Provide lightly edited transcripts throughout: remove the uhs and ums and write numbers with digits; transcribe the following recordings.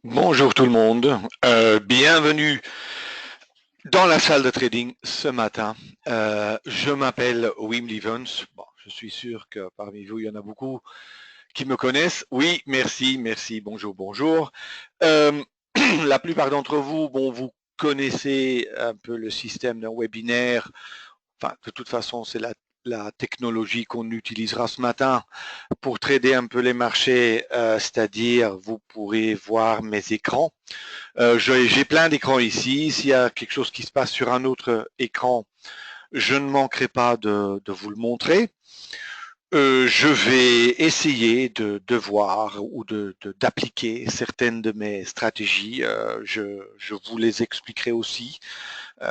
Bonjour tout le monde, bienvenue dans la salle de trading ce matin. Je m'appelle Wim Levens. Bon, je suis sûr que parmi vous, il y en a beaucoup qui me connaissent. Oui, merci, merci, bonjour, bonjour. Euh, la plupart d'entre vous, bon, vous connaissez un peu le système d'un webinaire. Enfin, de toute façon, c'est la technologie qu'on utilisera ce matin pour trader un peu les marchés, c'est-à-dire vous pourrez voir mes écrans. J'ai plein d'écrans ici. S'il y a quelque chose qui se passe sur un autre écran, je ne manquerai pas de vous le montrer. Je vais essayer de voir ou d'appliquer certaines de mes stratégies. Je vous les expliquerai aussi.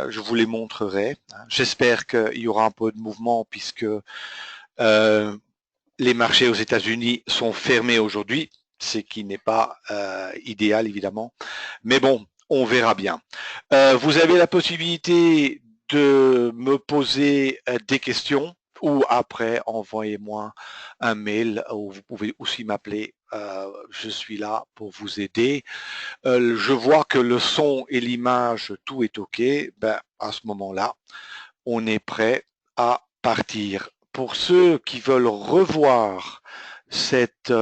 Je vous les montrerai. J'espère qu'il y aura un peu de mouvement puisque les marchés aux États-Unis sont fermés aujourd'hui, ce qui n'est pas idéal évidemment. Mais bon, on verra bien. Vous avez la possibilité de me poser des questions ou après envoyez-moi un mail ou vous pouvez aussi m'appeler. Je suis là pour vous aider. Je vois que le son et l'image, tout est OK. Ben, à ce moment-là, on est prêt à partir. Pour ceux qui veulent revoir cette,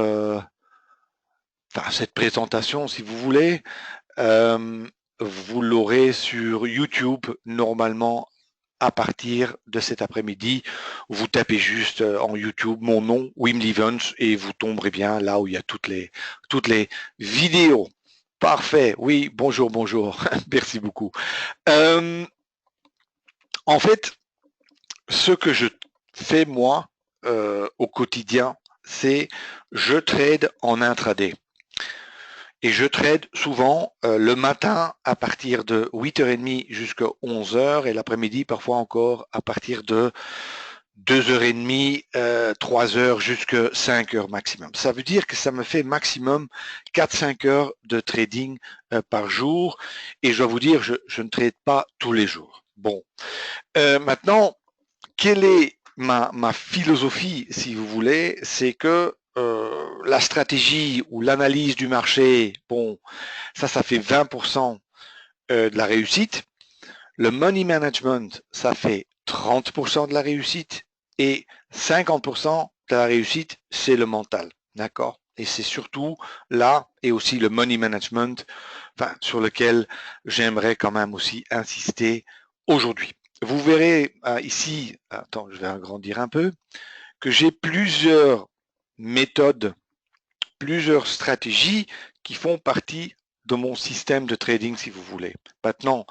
cette présentation, si vous voulez, vous l'aurez sur YouTube normalement à partir de cet après-midi. Vous tapez juste en YouTube mon nom, Wim Levens, et vous tomberez bien là où il y a toutes les vidéos. Parfait. Oui, bonjour, bonjour. Merci beaucoup. En fait, ce que je fais moi au quotidien, c'est je trade en intraday. Et je trade souvent le matin à partir de 8h30 jusqu'à 11h et l'après-midi parfois encore à partir de 2h30, 3h jusqu'à 5h maximum. Ça veut dire que ça me fait maximum 4-5 heures de trading par jour et je dois vous dire, je ne trade pas tous les jours. Bon, maintenant, quelle est ma philosophie, si vous voulez, c'est que la stratégie ou l'analyse du marché, bon, ça fait 20% de la réussite. Le money management, ça fait 30% de la réussite. Et 50% de la réussite, c'est le mental. D'accord? Et c'est surtout là, et aussi le money management, enfin, sur lequel j'aimerais quand même aussi insister aujourd'hui. Vous verrez ici, attends, je vais agrandir un peu, que j'ai plusieurs méthodes, plusieurs stratégies qui font partie de mon système de trading, si vous voulez. Maintenant,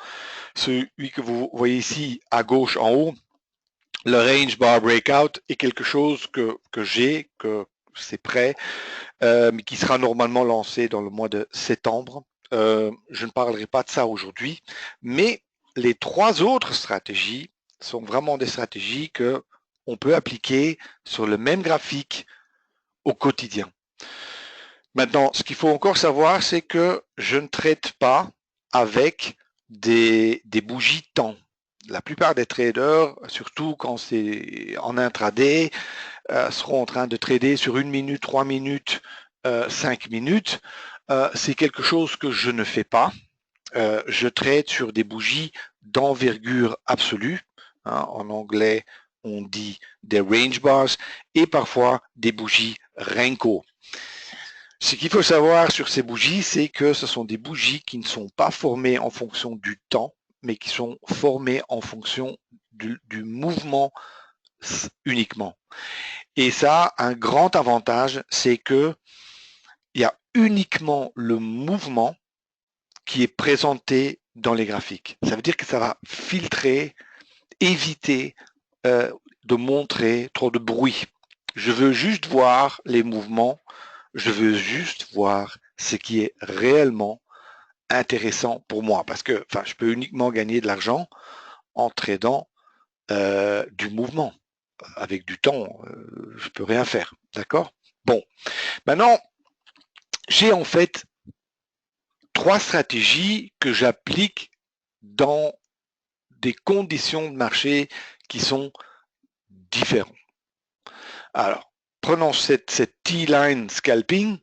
celui que vous voyez ici à gauche en haut, le range bar breakout est quelque chose que j'ai, que c'est prêt, mais qui sera normalement lancé dans le mois de septembre. Je ne parlerai pas de ça aujourd'hui, mais les trois autres stratégies sont vraiment des stratégies que on peut appliquer sur le même graphique au quotidien. Maintenant, ce qu'il faut encore savoir, c'est que je ne traite pas avec des bougies temps. La plupart des traders, surtout quand c'est en intraday, seront en train de trader sur 1 minute, 3 minutes, 5 minutes. C'est quelque chose que je ne fais pas. Je trade sur des bougies d'envergure absolue. Hein, en anglais, on dit des range bars et parfois des bougies Renko. Ce qu'il faut savoir sur ces bougies, c'est que ce sont des bougies qui ne sont pas formées en fonction du temps, mais qui sont formées en fonction du mouvement uniquement. Et ça, un grand avantage, c'est que il y a uniquement le mouvement qui est présenté dans les graphiques. Ça veut dire que ça va filtrer, éviter de montrer trop de bruit. Je veux juste voir les mouvements, je veux juste voir ce qui est réellement intéressant pour moi parce que je peux uniquement gagner de l'argent en tradant du mouvement. Avec du temps, je peux rien faire. D'accord? Bon, maintenant, j'ai en fait trois stratégies que j'applique dans des conditions de marché qui sont différentes. Alors, prenons cette T-line scalping.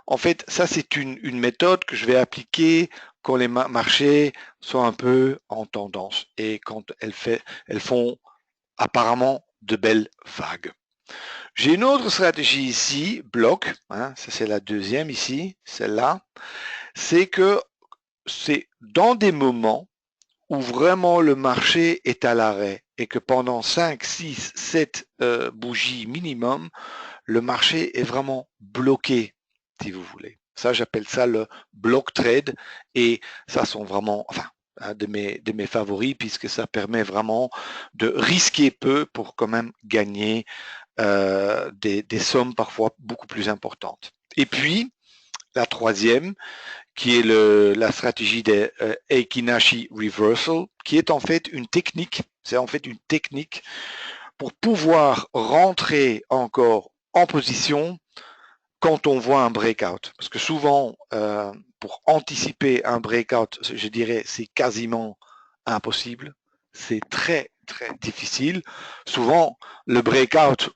En fait, ça c'est une méthode que je vais appliquer quand les marchés sont un peu en tendance et quand elles font apparemment de belles vagues. J'ai une autre stratégie ici, bloc, hein, ça c'est la deuxième ici, celle-là, c'est que c'est dans des moments où vraiment le marché est à l'arrêt et que pendant 5, 6, 7 bougies minimum, le marché est vraiment bloqué, si vous voulez. Ça, j'appelle ça le block trade et ça sont vraiment, enfin, de mes favoris puisque ça permet vraiment de risquer peu pour quand même gagner des sommes parfois beaucoup plus importantes. Et puis, la troisième, qui est la stratégie des Eikinashi Reversal, qui est en fait une technique, c'est en fait une technique pour pouvoir rentrer encore en position quand on voit un breakout. Parce que souvent, pour anticiper un breakout, je dirais, c'est quasiment impossible. C'est très, très difficile. Souvent, le breakout,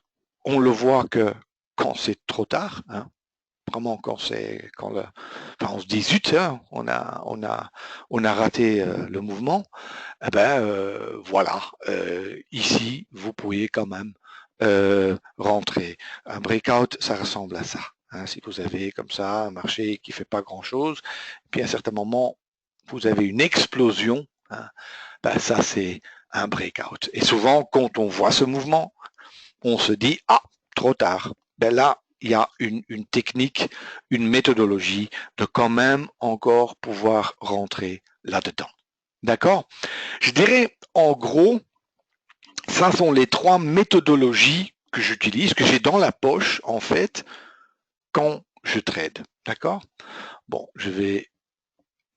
on le voit que quand c'est trop tard, hein, vraiment quand on se dit zut, hein, on a raté le mouvement. Eh ben voilà, ici vous pourriez quand même rentrer. Un breakout, ça ressemble à ça. Hein, si vous avez comme ça un marché qui fait pas grand chose, puis à un certain moment vous avez une explosion, hein, ben ça c'est un breakout. Et souvent quand on voit ce mouvement, on se dit ah trop tard. Ben là il y a une technique, une méthodologie de quand même encore pouvoir rentrer là-dedans. D'accord? Je dirais en gros, ça sont les trois méthodologies que j'utilise, que j'ai dans la poche en fait, quand je trade. D'accord? Bon, je vais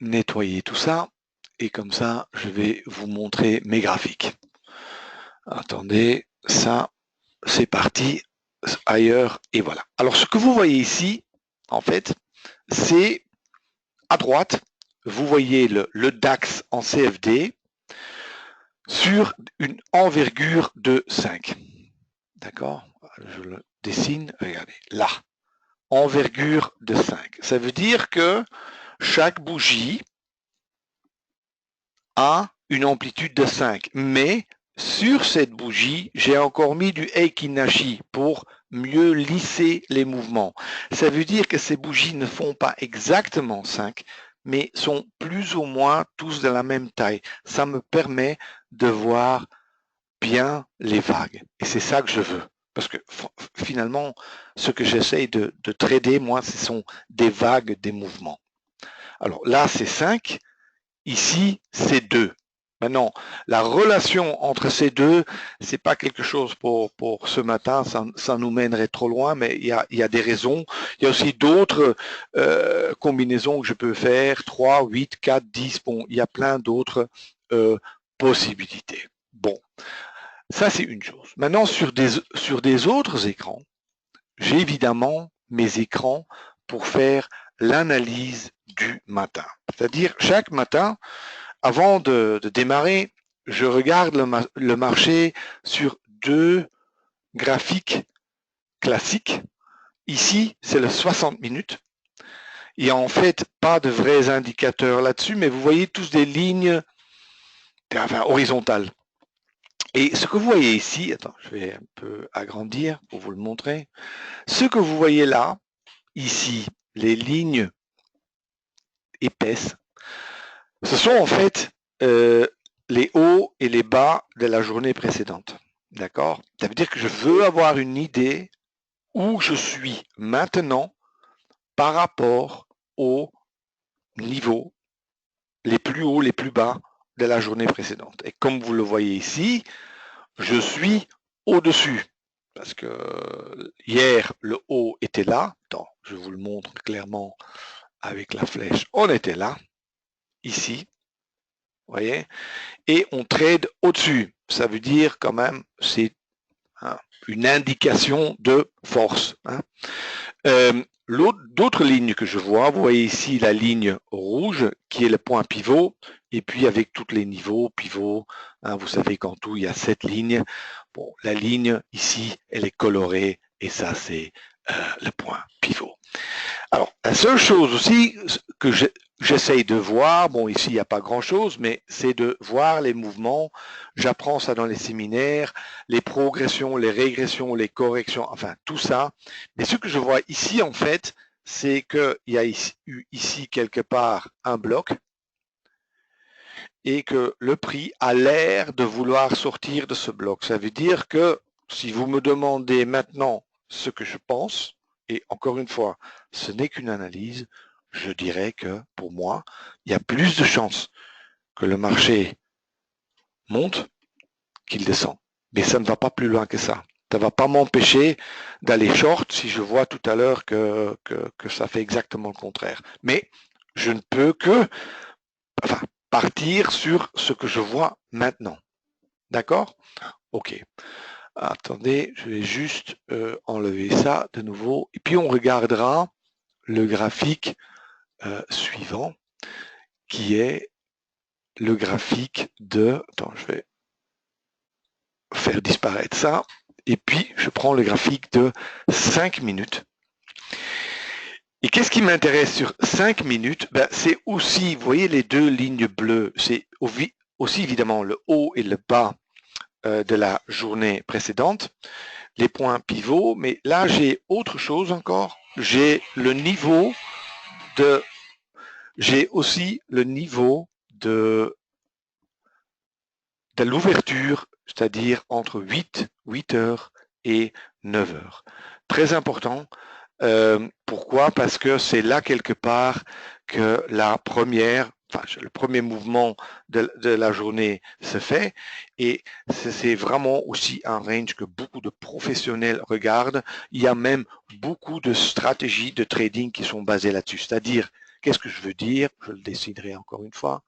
nettoyer tout ça et comme ça, je vais vous montrer mes graphiques. Attendez, ça, c'est parti ailleurs et voilà. Alors, ce que vous voyez ici, en fait, c'est à droite, vous voyez le DAX en CFD sur une envergure de 5. D'accord? Je le dessine, regardez, là, envergure de 5. Ça veut dire que chaque bougie a une amplitude de 5, mais sur cette bougie, j'ai encore mis du Eikinashi pour mieux lisser les mouvements. Ça veut dire que ces bougies ne font pas exactement 5, mais sont plus ou moins tous de la même taille. Ça me permet de voir bien les vagues. Et c'est ça que je veux. Parce que finalement, ce que j'essaye de trader, moi, ce sont des vagues, des mouvements. Alors là, c'est 5. Ici, c'est 2. Maintenant, la relation entre ces deux, c'est pas quelque chose pour ce matin, ça nous mènerait trop loin, mais il y a des raisons. Il y a aussi d'autres combinaisons que je peux faire, 3, 8, 4, 10, bon, il y a plein d'autres possibilités. Bon, ça c'est une chose. Maintenant, sur des autres écrans, j'ai évidemment mes écrans pour faire l'analyse du matin. C'est-à-dire, chaque matin, avant de démarrer, je regarde le marché sur deux graphiques classiques. Ici, c'est le 60 minutes. Il n'y a en fait pas de vrais indicateurs là-dessus, mais vous voyez tous des lignes horizontales. Et ce que vous voyez ici, attends, je vais un peu agrandir pour vous le montrer. Ce que vous voyez là, ici, les lignes épaisses, ce sont en fait les hauts et les bas de la journée précédente. D'accord? Ça veut dire que je veux avoir une idée où je suis maintenant par rapport aux niveaux les plus hauts, les plus bas de la journée précédente. Et comme vous le voyez ici, je suis au-dessus. Parce que hier, le haut était là. Attends, je vous le montre clairement avec la flèche. On était là, ici. Vous voyez? Et on trade au-dessus. Ça veut dire quand même, c'est une indication de force. Hein. D'autres lignes que je vois, vous voyez ici la ligne rouge qui est le point pivot, et puis avec tous les niveaux, pivot, hein, vous savez qu'en tout il y a 7 lignes. Bon, la ligne ici, elle est colorée, et ça c'est le point pivot. Alors, la seule chose aussi que j'essaye de voir, bon, ici, il n'y a pas grand-chose, mais c'est de voir les mouvements. J'apprends ça dans les séminaires, les progressions, les régressions, les corrections, enfin, tout ça. Mais ce que je vois ici, en fait, c'est qu'il y a eu ici quelque part un bloc et que le prix a l'air de vouloir sortir de ce bloc. Ça veut dire que si vous me demandez maintenant ce que je pense, et encore une fois, ce n'est qu'une analyse, je dirais que pour moi, il y a plus de chances que le marché monte qu'il descend. Mais ça ne va pas plus loin que ça. Ça ne va pas m'empêcher d'aller short si je vois tout à l'heure que ça fait exactement le contraire. Mais je ne peux que enfin, partir sur ce que je vois maintenant. D'accord? Ok. Attendez, je vais juste enlever ça de nouveau. Et puis on regardera le graphique suivant, qui est le graphique de... Attends, je vais faire disparaître ça. Et puis, je prends le graphique de 5 minutes. Et qu'est-ce qui m'intéresse sur 5 minutes? Ben, c'est aussi, vous voyez les deux lignes bleues, c'est aussi évidemment le haut et le bas de la journée précédente, les points pivots, mais là j'ai autre chose encore, j'ai aussi le niveau de l'ouverture, c'est-à-dire entre 8 heures et 9 heures. Très important. Pourquoi? Parce que c'est là quelque part que le premier mouvement de la journée se fait et c'est vraiment aussi un range que beaucoup de professionnels regardent. Il y a même beaucoup de stratégies de trading qui sont basées là-dessus. C'est-à-dire, qu'est-ce que je veux dire? Je le déciderai encore une fois.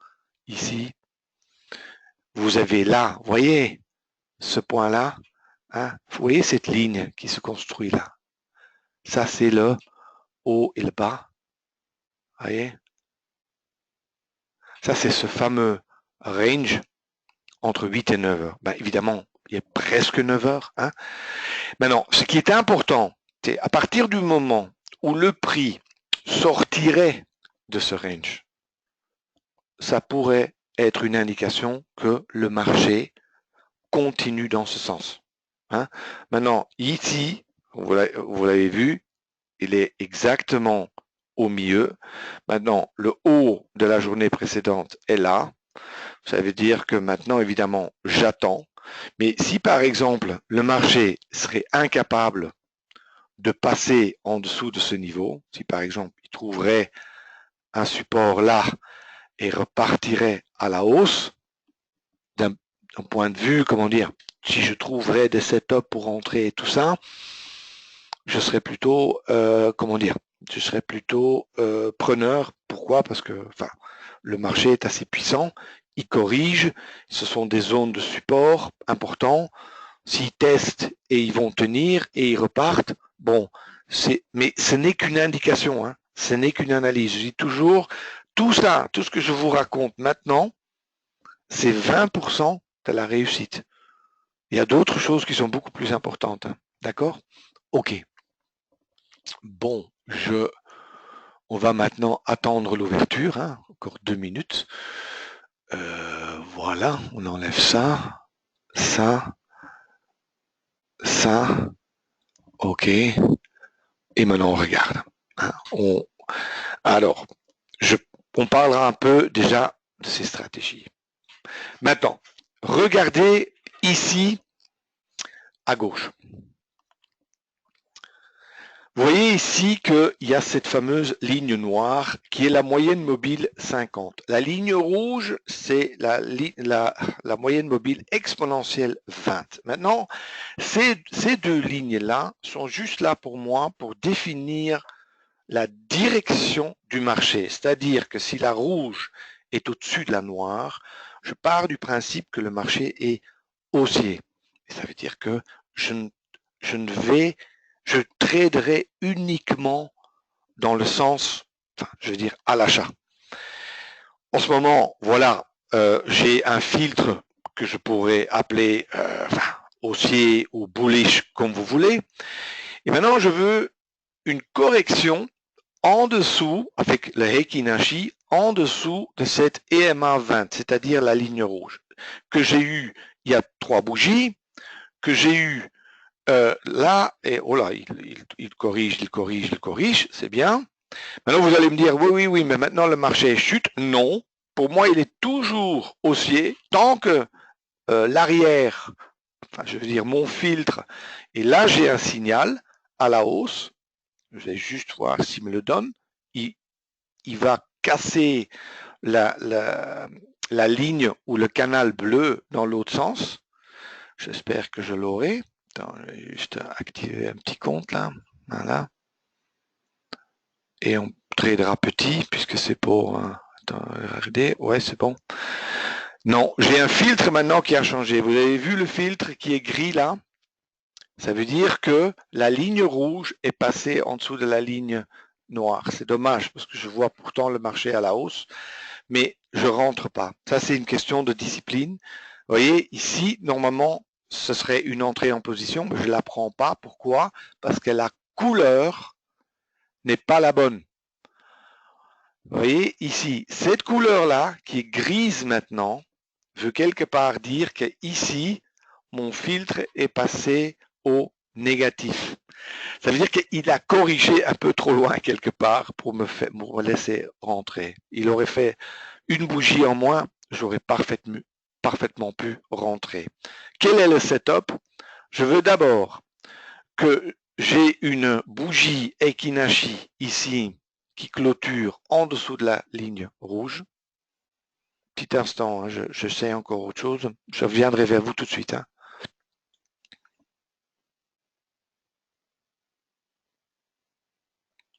Ici, vous avez là, vous voyez ce point-là, hein? Vous voyez cette ligne qui se construit là. Ça, c'est le haut et le bas. Vous voyez? Ça, c'est ce fameux range entre 8 et 9 heures. Ben, évidemment, il y a presque 9 heures. Hein. Maintenant, ce qui est important, c'est à partir du moment où le prix sortirait de ce range, ça pourrait être une indication que le marché continue dans ce sens. Hein. Maintenant, ici, vous l'avez vu, il est exactement au milieu. Maintenant, le haut de la journée précédente est là. Ça veut dire que maintenant, évidemment, j'attends. Mais si par exemple, le marché serait incapable de passer en dessous de ce niveau, si par exemple, il trouverait un support là et repartirait à la hausse, d'un point de vue, comment dire, si je trouverais des setups pour entrer et tout ça, je serais plutôt, comment dire, je serais plutôt preneur. Pourquoi? Parce que le marché est assez puissant, il corrige, ce sont des zones de support importants. S'ils testent et ils vont tenir et ils repartent, bon, mais ce n'est qu'une indication, hein, ce n'est qu'une analyse. Je dis toujours, tout ça, tout ce que je vous raconte maintenant, c'est 20% de la réussite. Il y a d'autres choses qui sont beaucoup plus importantes. Hein. D'accord? Ok. Bon, on va maintenant attendre l'ouverture, hein, encore 2 minutes. Voilà, on enlève ça, ça, ok. Et maintenant on regarde. Hein, alors, on parlera un peu déjà de ces stratégies. Maintenant, regardez ici à gauche. Vous voyez ici qu'il y a cette fameuse ligne noire qui est la moyenne mobile 50. La ligne rouge, c'est la moyenne mobile exponentielle 20. Maintenant, ces deux lignes-là sont juste là pour moi pour définir la direction du marché. C'est-à-dire que si la rouge est au-dessus de la noire, je pars du principe que le marché est haussier. Et ça veut dire que je traderai uniquement dans le sens, je veux dire, à l'achat. En ce moment, voilà, j'ai un filtre que je pourrais appeler haussier ou bullish, comme vous voulez. Et maintenant, je veux une correction en dessous, avec le Heikin Ashi, en dessous de cette EMA 20, c'est-à-dire la ligne rouge, que j'ai eu il y a 3 bougies, que j'ai eu là, et oh là, il corrige, c'est bien. Maintenant, vous allez me dire, oui, mais maintenant le marché chute. Non, pour moi, il est toujours haussier tant que l'arrière, enfin, je veux dire mon filtre, et là, j'ai un signal à la hausse. Je vais juste voir s'il me le donne. Il va casser la ligne ou le canal bleu dans l'autre sens. J'espère que je l'aurai. Attends, je vais juste activer un petit compte là. Voilà. Et on tradera petit puisque c'est pour... attends, regardez. Ouais, c'est bon. Non, j'ai un filtre maintenant qui a changé. Vous avez vu le filtre qui est gris là? Ça veut dire que la ligne rouge est passée en dessous de la ligne noire. C'est dommage parce que je vois pourtant le marché à la hausse, mais je rentre pas. Ça, c'est une question de discipline. Vous voyez, ici, normalement, ce serait une entrée en position, mais je la prends pas. Pourquoi? Parce que la couleur n'est pas la bonne. Vous voyez, ici, cette couleur-là, qui est grise maintenant, veut quelque part dire que ici, mon filtre est passé au négatif. Ça veut dire qu'il a corrigé un peu trop loin quelque part pour me laisser rentrer. Il aurait fait une bougie en moins, j'aurais parfaitement pu rentrer. Quel est le setup? Je veux d'abord que j'ai une bougie Heikin Ashi ici qui clôture en dessous de la ligne rouge. Petit instant, hein, je sais encore autre chose. Je reviendrai vers vous tout de suite. Hein.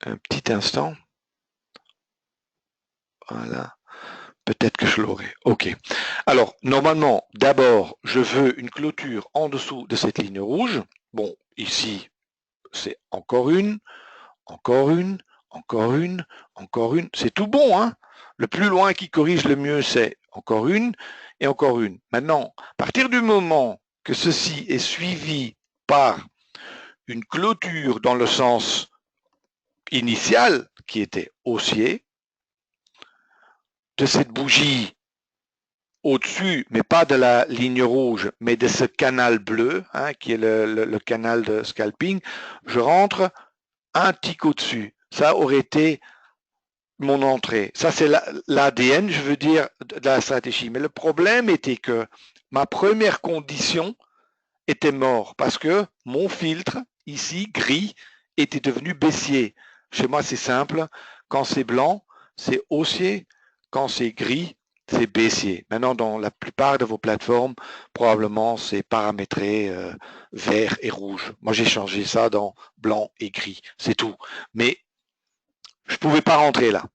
Un petit instant. Voilà. Peut-être que je l'aurai. OK. Alors, normalement, d'abord, je veux une clôture en dessous de cette ligne rouge. Bon, ici, c'est encore une, encore une, encore une, encore une. C'est tout bon, hein? Le plus loin qui corrige le mieux, c'est encore une et encore une. Maintenant, à partir du moment que ceci est suivi par une clôture dans le sens initial, qui était haussier, de cette bougie au-dessus, mais pas de la ligne rouge, mais de ce canal bleu, hein, qui est le canal de scalping, je rentre un tick au-dessus. Ça aurait été mon entrée. Ça, c'est l'ADN, je veux dire, de la stratégie. Mais le problème était que ma première condition était mort parce que mon filtre, ici, gris, était devenu baissier. Chez moi, c'est simple. Quand c'est blanc, c'est haussier. Quand c'est gris, c'est baissier. Maintenant, dans la plupart de vos plateformes, probablement, c'est paramétré vert et rouge. Moi, j'ai changé ça dans blanc et gris. C'est tout. Mais je ne pouvais pas rentrer là.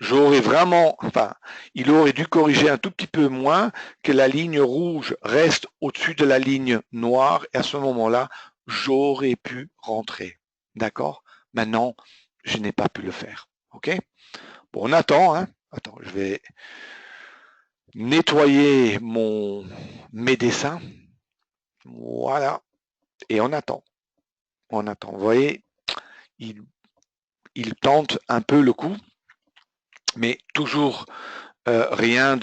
J'aurais vraiment, enfin, il aurait dû corriger un tout petit peu moins, que la ligne rouge reste au-dessus de la ligne noire, et à ce moment-là, j'aurais pu rentrer. D'accord? Maintenant, je n'ai pas pu le faire. OK? Bon, on attend, hein? Attends, je vais nettoyer mes dessins. Voilà. Et on attend. On attend. Vous voyez, il tente un peu le coup, mais toujours rien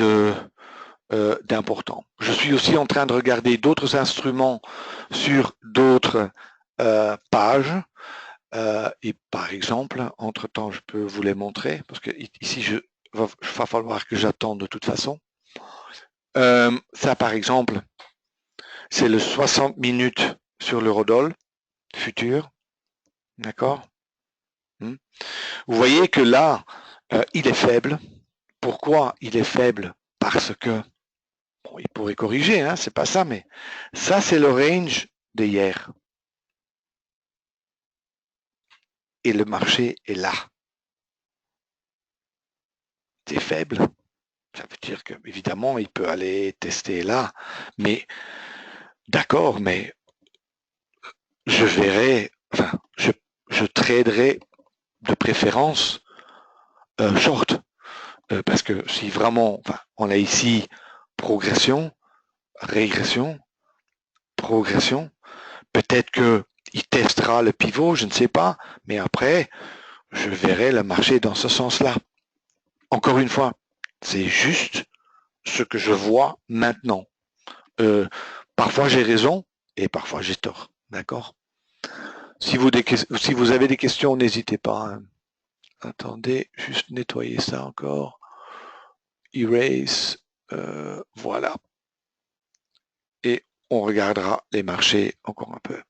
d'important. Je suis aussi en train de regarder d'autres instruments sur d'autres pages. Et par exemple, entre-temps, je peux vous les montrer, parce que ici, va falloir que j'attende de toute façon. Ça, par exemple, c'est le 60 minutes sur l'eurodoll futur. D'accord? Vous voyez que là, il est faible. Pourquoi il est faible? Parce que, bon, il pourrait corriger, hein, c'est pas ça, mais ça, c'est le range d'hier. Et le marché est là. C'est faible. Ça veut dire que, évidemment, il peut aller tester là. Mais, d'accord, mais je verrai, enfin, je traderai de préférence short. Parce que si vraiment, enfin, on a ici progression, régression, progression, peut-être qu'il testera le pivot, je ne sais pas, mais après, je verrai le marché dans ce sens-là. Encore une fois, c'est juste ce que je vois maintenant. Parfois j'ai raison et parfois j'ai tort. D'accord? Si vous avez des questions, n'hésitez pas. Hein. Attendez, juste nettoyer ça encore. Erase. Voilà. Et on regardera les marchés encore un peu.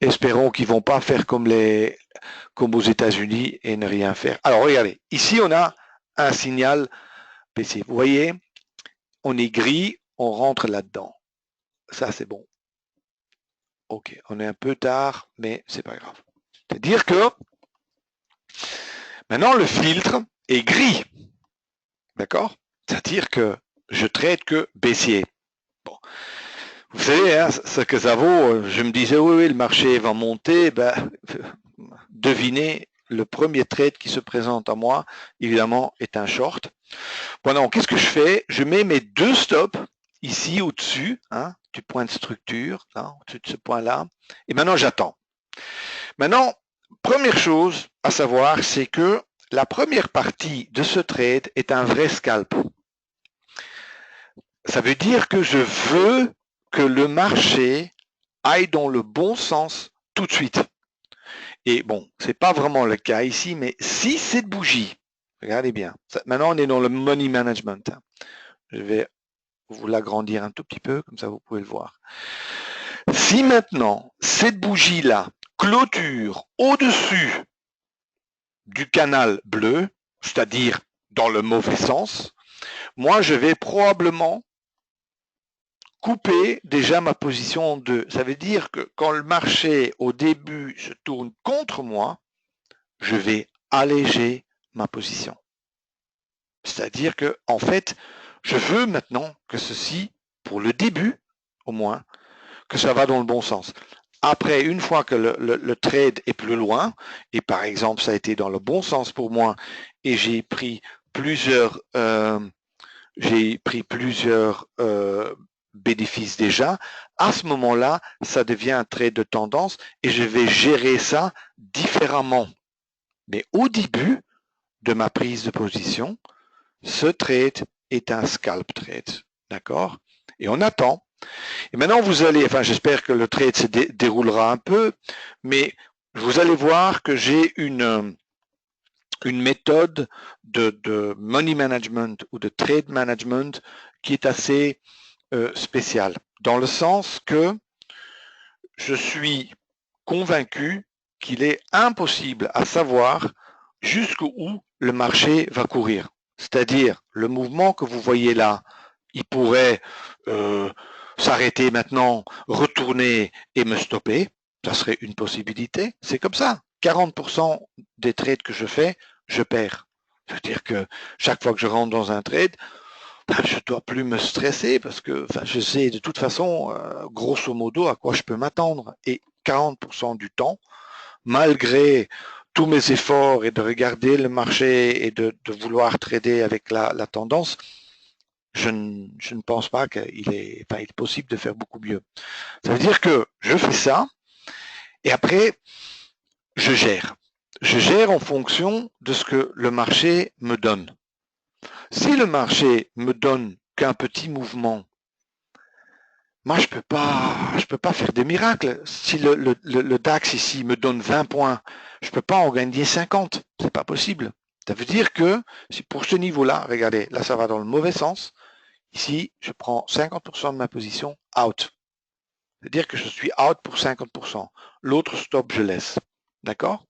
Espérons qu'ils ne vont pas faire comme aux États-Unis et ne rien faire. Alors regardez, ici on a un signal PC. Vous voyez, on est gris, on rentre là-dedans. Ça c'est bon. Ok, on est un peu tard, mais c'est pas grave. C'est-à-dire que maintenant le filtre est gris. D'accord? C'est-à-dire que je traite que baissier. Bon. Vous savez, hein, ce que ça vaut, je me disais, oui, le marché va monter, ben, devinez, le premier trade qui se présente à moi, évidemment, est un short. Bon, non, qu'est-ce que je fais? Je mets mes deux stops ici au-dessus, hein, du point de structure, hein, au-dessus de ce point-là, et maintenant j'attends. Maintenant, première chose à savoir, c'est que la première partie de ce trade est un vrai scalp. Ça veut dire que je veux que le marché aille dans le bon sens tout de suite. Et bon, c'est pas vraiment le cas ici, mais si cette bougie, regardez bien, maintenant on est dans le money management. Hein. Je vais vous l'agrandir un tout petit peu, comme ça vous pouvez le voir. Si maintenant cette bougie-là clôture au-dessus du canal bleu, c'est-à-dire dans le mauvais sens, moi je vais probablement couper déjà ma position en deux. Ça veut dire que quand le marché au début se tourne contre moi, je vais alléger ma position. C'est-à-dire que en fait, je veux maintenant que ceci, pour le début au moins, que ça va dans le bon sens. Après, une fois que le trade est plus loin, et par exemple ça a été dans le bon sens pour moi, et j'ai pris plusieurs bénéfices déjà, à ce moment-là, ça devient un trade de tendance et je vais gérer ça différemment. Mais au début de ma prise de position, ce trade est un scalp trade. D'accord? Et on attend. Et maintenant, vous allez, enfin, j'espère que le trade se déroulera un peu, mais vous allez voir que j'ai une méthode de money management ou de trade management qui est assez spéciale, dans le sens que je suis convaincu qu'il est impossible à savoir jusqu'où le marché va courir. C'est-à-dire, le mouvement que vous voyez là, il pourrait s'arrêter maintenant, retourner et me stopper. Ça serait une possibilité. C'est comme ça. 40% des trades que je fais, je perds. C'est-à-dire que chaque fois que je rentre dans un trade, je ne dois plus me stresser parce que je sais de toute façon, grosso modo, à quoi je peux m'attendre. Et 40% du temps, malgré tous mes efforts et de regarder le marché et de vouloir trader avec la tendance, je ne pense pas qu'il est possible de faire beaucoup mieux. Ça veut dire que je fais ça et après, je gère. Je gère en fonction de ce que le marché me donne. Si le marché me donne qu'un petit mouvement, moi je peux pas faire des miracles. Si le DAX ici me donne 20 points, je peux pas en gagner 50. C'est pas possible. Ça veut dire que si pour ce niveau-là, regardez, là ça va dans le mauvais sens. Ici, je prends 50% de ma position out. C'est-à-dire que je suis out pour 50%. L'autre stop, je laisse. D'accord?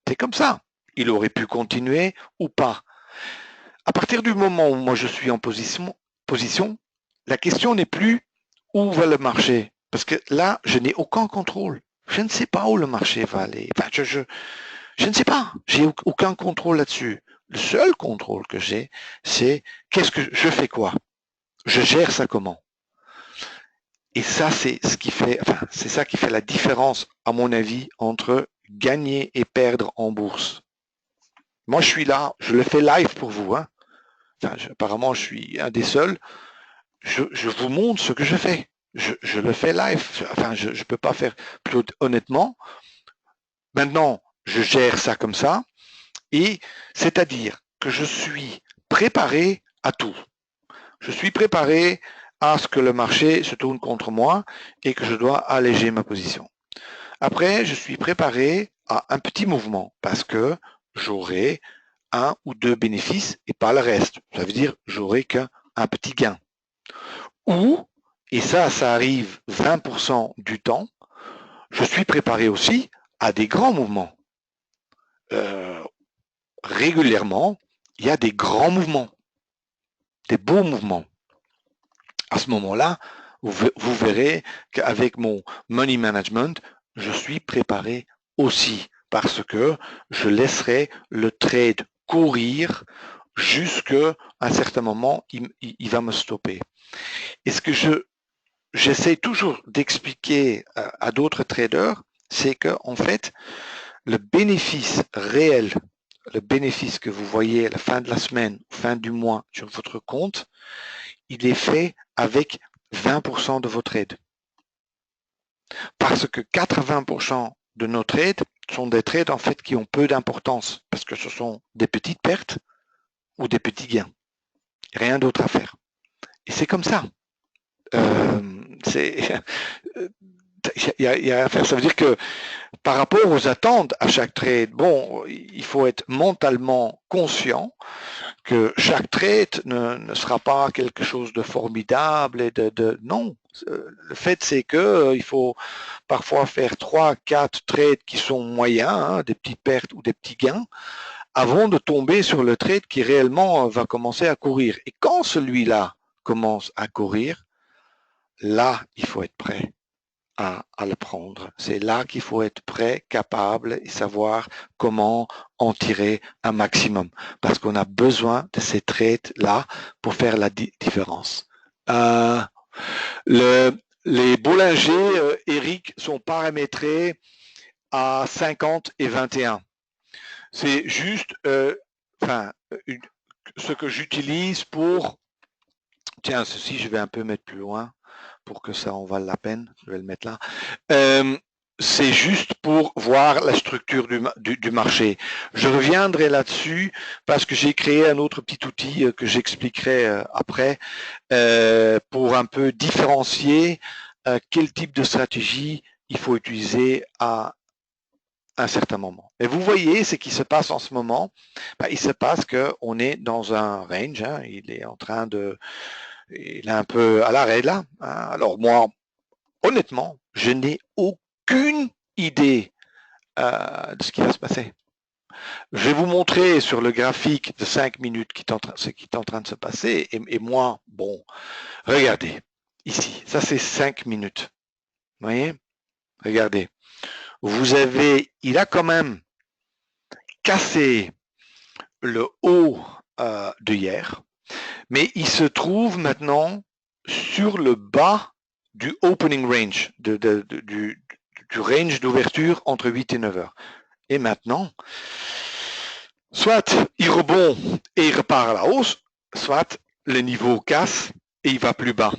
C'est comme ça. Il aurait pu continuer ou pas. À partir du moment où moi je suis en position, la question n'est plus où va le marché. Parce que là, je n'ai aucun contrôle. Je ne sais pas où le marché va aller. Enfin, je ne sais pas. J'ai aucun contrôle là-dessus. Le seul contrôle que j'ai, c'est qu'est-ce que je fais quoi? Je gère ça comment? Et ça, c'est ce qui fait, c'est ça qui fait la différence, à mon avis, entre gagner et perdre en bourse. Moi, je suis là, je le fais live pour vous. Hein. Apparemment, je suis un des seuls. Je vous montre ce que je fais. Je le fais live. Je ne peux pas faire plus honnêtement. Maintenant, je gère ça comme ça. Et c'est-à-dire que je suis préparé à tout. Je suis préparé à ce que le marché se tourne contre moi et que je dois alléger ma position. Après, je suis préparé à un petit mouvement parce que j'aurai un ou deux bénéfices et pas le reste. Ça veut dire j'aurai qu'un petit gain. Ou, et ça arrive 20% du temps, je suis préparé aussi à des grands mouvements. Régulièrement, il y a des grands mouvements, des beaux mouvements. À ce moment-là, vous verrez qu'avec mon money management, je suis préparé aussi parce que je laisserai le trade courir jusqu'à un certain moment, il va me stopper. Et ce que j'essaie toujours d'expliquer à d'autres traders, c'est que en fait, le bénéfice réel, le bénéfice que vous voyez à la fin de la semaine, fin du mois sur votre compte, il est fait avec 20% de vos trades. Parce que 80% de nos trades sont des trades en fait qui ont peu d'importance parce que ce sont des petites pertes ou des petits gains. Rien d'autre à faire. Et c'est comme ça. Il y a à faire. Ça veut dire que par rapport aux attentes à chaque trade, bon, il faut être mentalement conscient que chaque trade ne sera pas quelque chose de formidable et non. Le fait, c'est que il faut parfois faire 3, 4 trades qui sont moyens, hein, des petites pertes ou des petits gains, avant de tomber sur le trade qui réellement va commencer à courir. Et quand celui-là commence à courir, là, il faut être prêt à le prendre. C'est là qu'il faut être prêt, capable et savoir comment en tirer un maximum. Parce qu'on a besoin de ces trades-là pour faire la différence. Les Bollinger, Eric, sont paramétrés à 50 et 21. C'est juste ce que j'utilise pour... Tiens, ceci, je vais un peu mettre plus loin pour que ça en vale la peine. Je vais le mettre là. C'est juste pour voir la structure du marché. Je reviendrai là-dessus parce que j'ai créé un autre petit outil que j'expliquerai après pour un peu différencier quel type de stratégie il faut utiliser à un certain moment. Et vous voyez ce qui se passe en ce moment. Il se passe qu'on est dans un range. Hein, il est un peu à l'arrêt là. Hein. Alors moi, honnêtement, je n'ai aucune idée de ce qui va se passer. Je vais vous montrer sur le graphique de 5 minutes ce qui est en train de se passer. Et moi, bon, regardez, ici, ça c'est 5 minutes. Vous voyez? Regardez. Il a quand même cassé le haut de hier, mais il se trouve maintenant sur le bas du opening range, du range d'ouverture entre 8 et 9 heures. Et maintenant, soit il rebond et il repart à la hausse, soit le niveau casse et il va plus bas.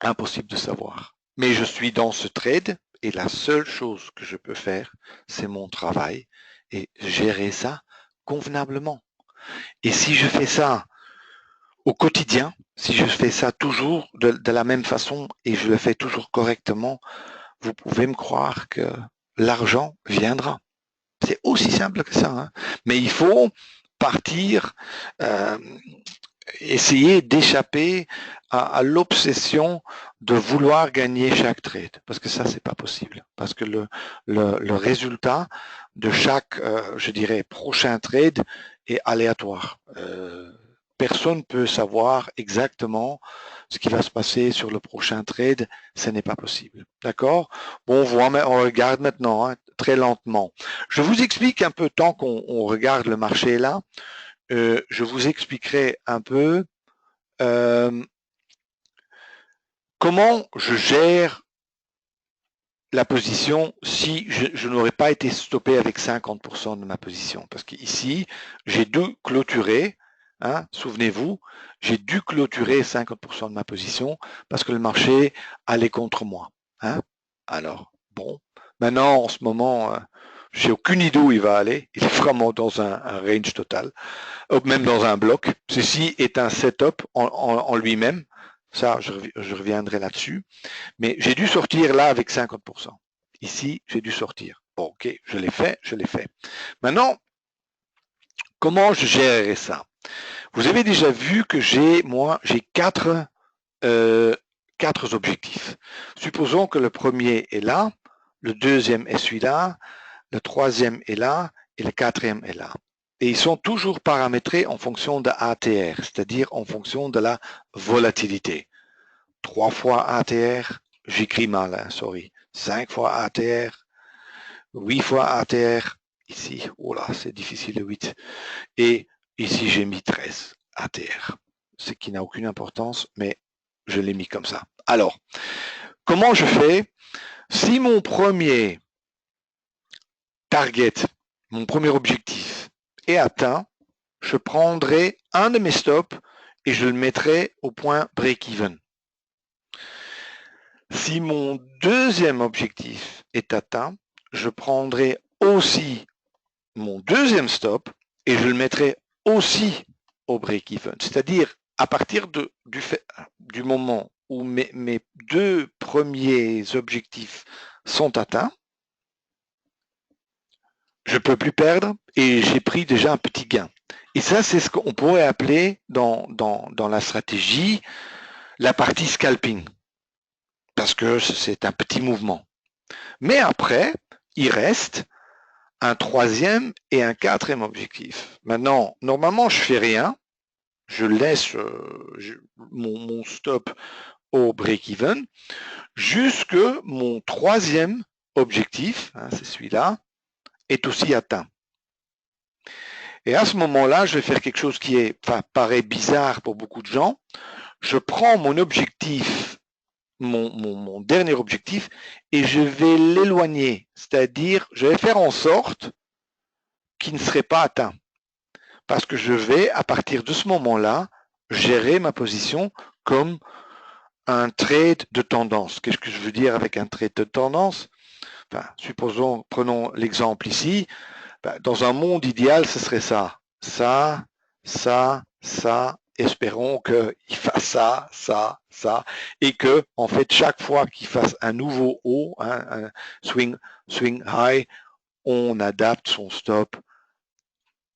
Impossible de savoir. Mais je suis dans ce trade et la seule chose que je peux faire, c'est mon travail et gérer ça convenablement. Et si je fais ça au quotidien, si je fais ça toujours de la même façon et je le fais toujours correctement, vous pouvez me croire que l'argent viendra. C'est aussi simple que ça. Hein. Mais il faut partir, essayer d'échapper à l'obsession de vouloir gagner chaque trade. Parce que ça, c'est pas possible. Parce que le résultat de chaque, je dirais, prochain trade est aléatoire. Personne ne peut savoir exactement ce qui va se passer sur le prochain trade, ce n'est pas possible. D'accord? Bon, on regarde maintenant, hein, très lentement. Je vous explique un peu, tant qu'on regarde le marché là, je vous expliquerai un peu comment je gère la position si je n'aurais pas été stoppé avec 50% de ma position. Parce qu'ici, j'ai dû clôturer, hein, souvenez-vous, j'ai dû clôturer 50% de ma position parce que le marché allait contre moi. Hein. Alors, bon, maintenant, en ce moment, J'ai aucune idée où il va aller. Il est vraiment dans un range total, même dans un bloc. Ceci est un setup en lui-même. Ça, je reviendrai là-dessus. Mais j'ai dû sortir là avec 50%. Ici, j'ai dû sortir. Bon, ok, je l'ai fait. Maintenant, comment je gérerai ça? Vous avez déjà vu que j'ai quatre objectifs. Supposons que le premier est là, le deuxième est celui-là, le troisième est là et le quatrième est là. Et ils sont toujours paramétrés en fonction de ATR, c'est-à-dire en fonction de la volatilité. 3 fois ATR, j'écris mal, hein, sorry. 5 fois ATR, 8 fois ATR, ici, oh là, c'est difficile le 8. Et ici, j'ai mis 13 ATR, ce qui n'a aucune importance, mais je l'ai mis comme ça. Alors, comment je fais? Si mon premier target, mon premier objectif est atteint, je prendrai un de mes stops et je le mettrai au point break-even. Si mon deuxième objectif est atteint, je prendrai aussi mon deuxième stop et je le mettrai aussi au break-even. C'est-à-dire, à partir du moment où mes deux premiers objectifs sont atteints, je ne peux plus perdre et j'ai pris déjà un petit gain. Et ça, c'est ce qu'on pourrait appeler dans la stratégie la partie scalping, parce que c'est un petit mouvement. Mais après, il reste un troisième et un quatrième objectif. Maintenant, normalement, je fais rien. Je laisse mon stop au break-even jusque mon troisième objectif, hein, c'est celui-là, est aussi atteint. Et à ce moment-là, je vais faire quelque chose qui paraît bizarre pour beaucoup de gens. Je prends mon objectif, mon dernier objectif, et je vais l'éloigner. C'est-à-dire, je vais faire en sorte qu'il ne serait pas atteint. Parce que je vais, à partir de ce moment-là, gérer ma position comme un trade de tendance. Qu'est-ce que je veux dire avec un trade de tendance? Enfin, prenons l'exemple ici. Dans un monde idéal, ce serait ça. Ça, espérons qu'il fasse ça, et que, en fait, chaque fois qu'il fasse un nouveau haut, hein, un swing high, on adapte son stop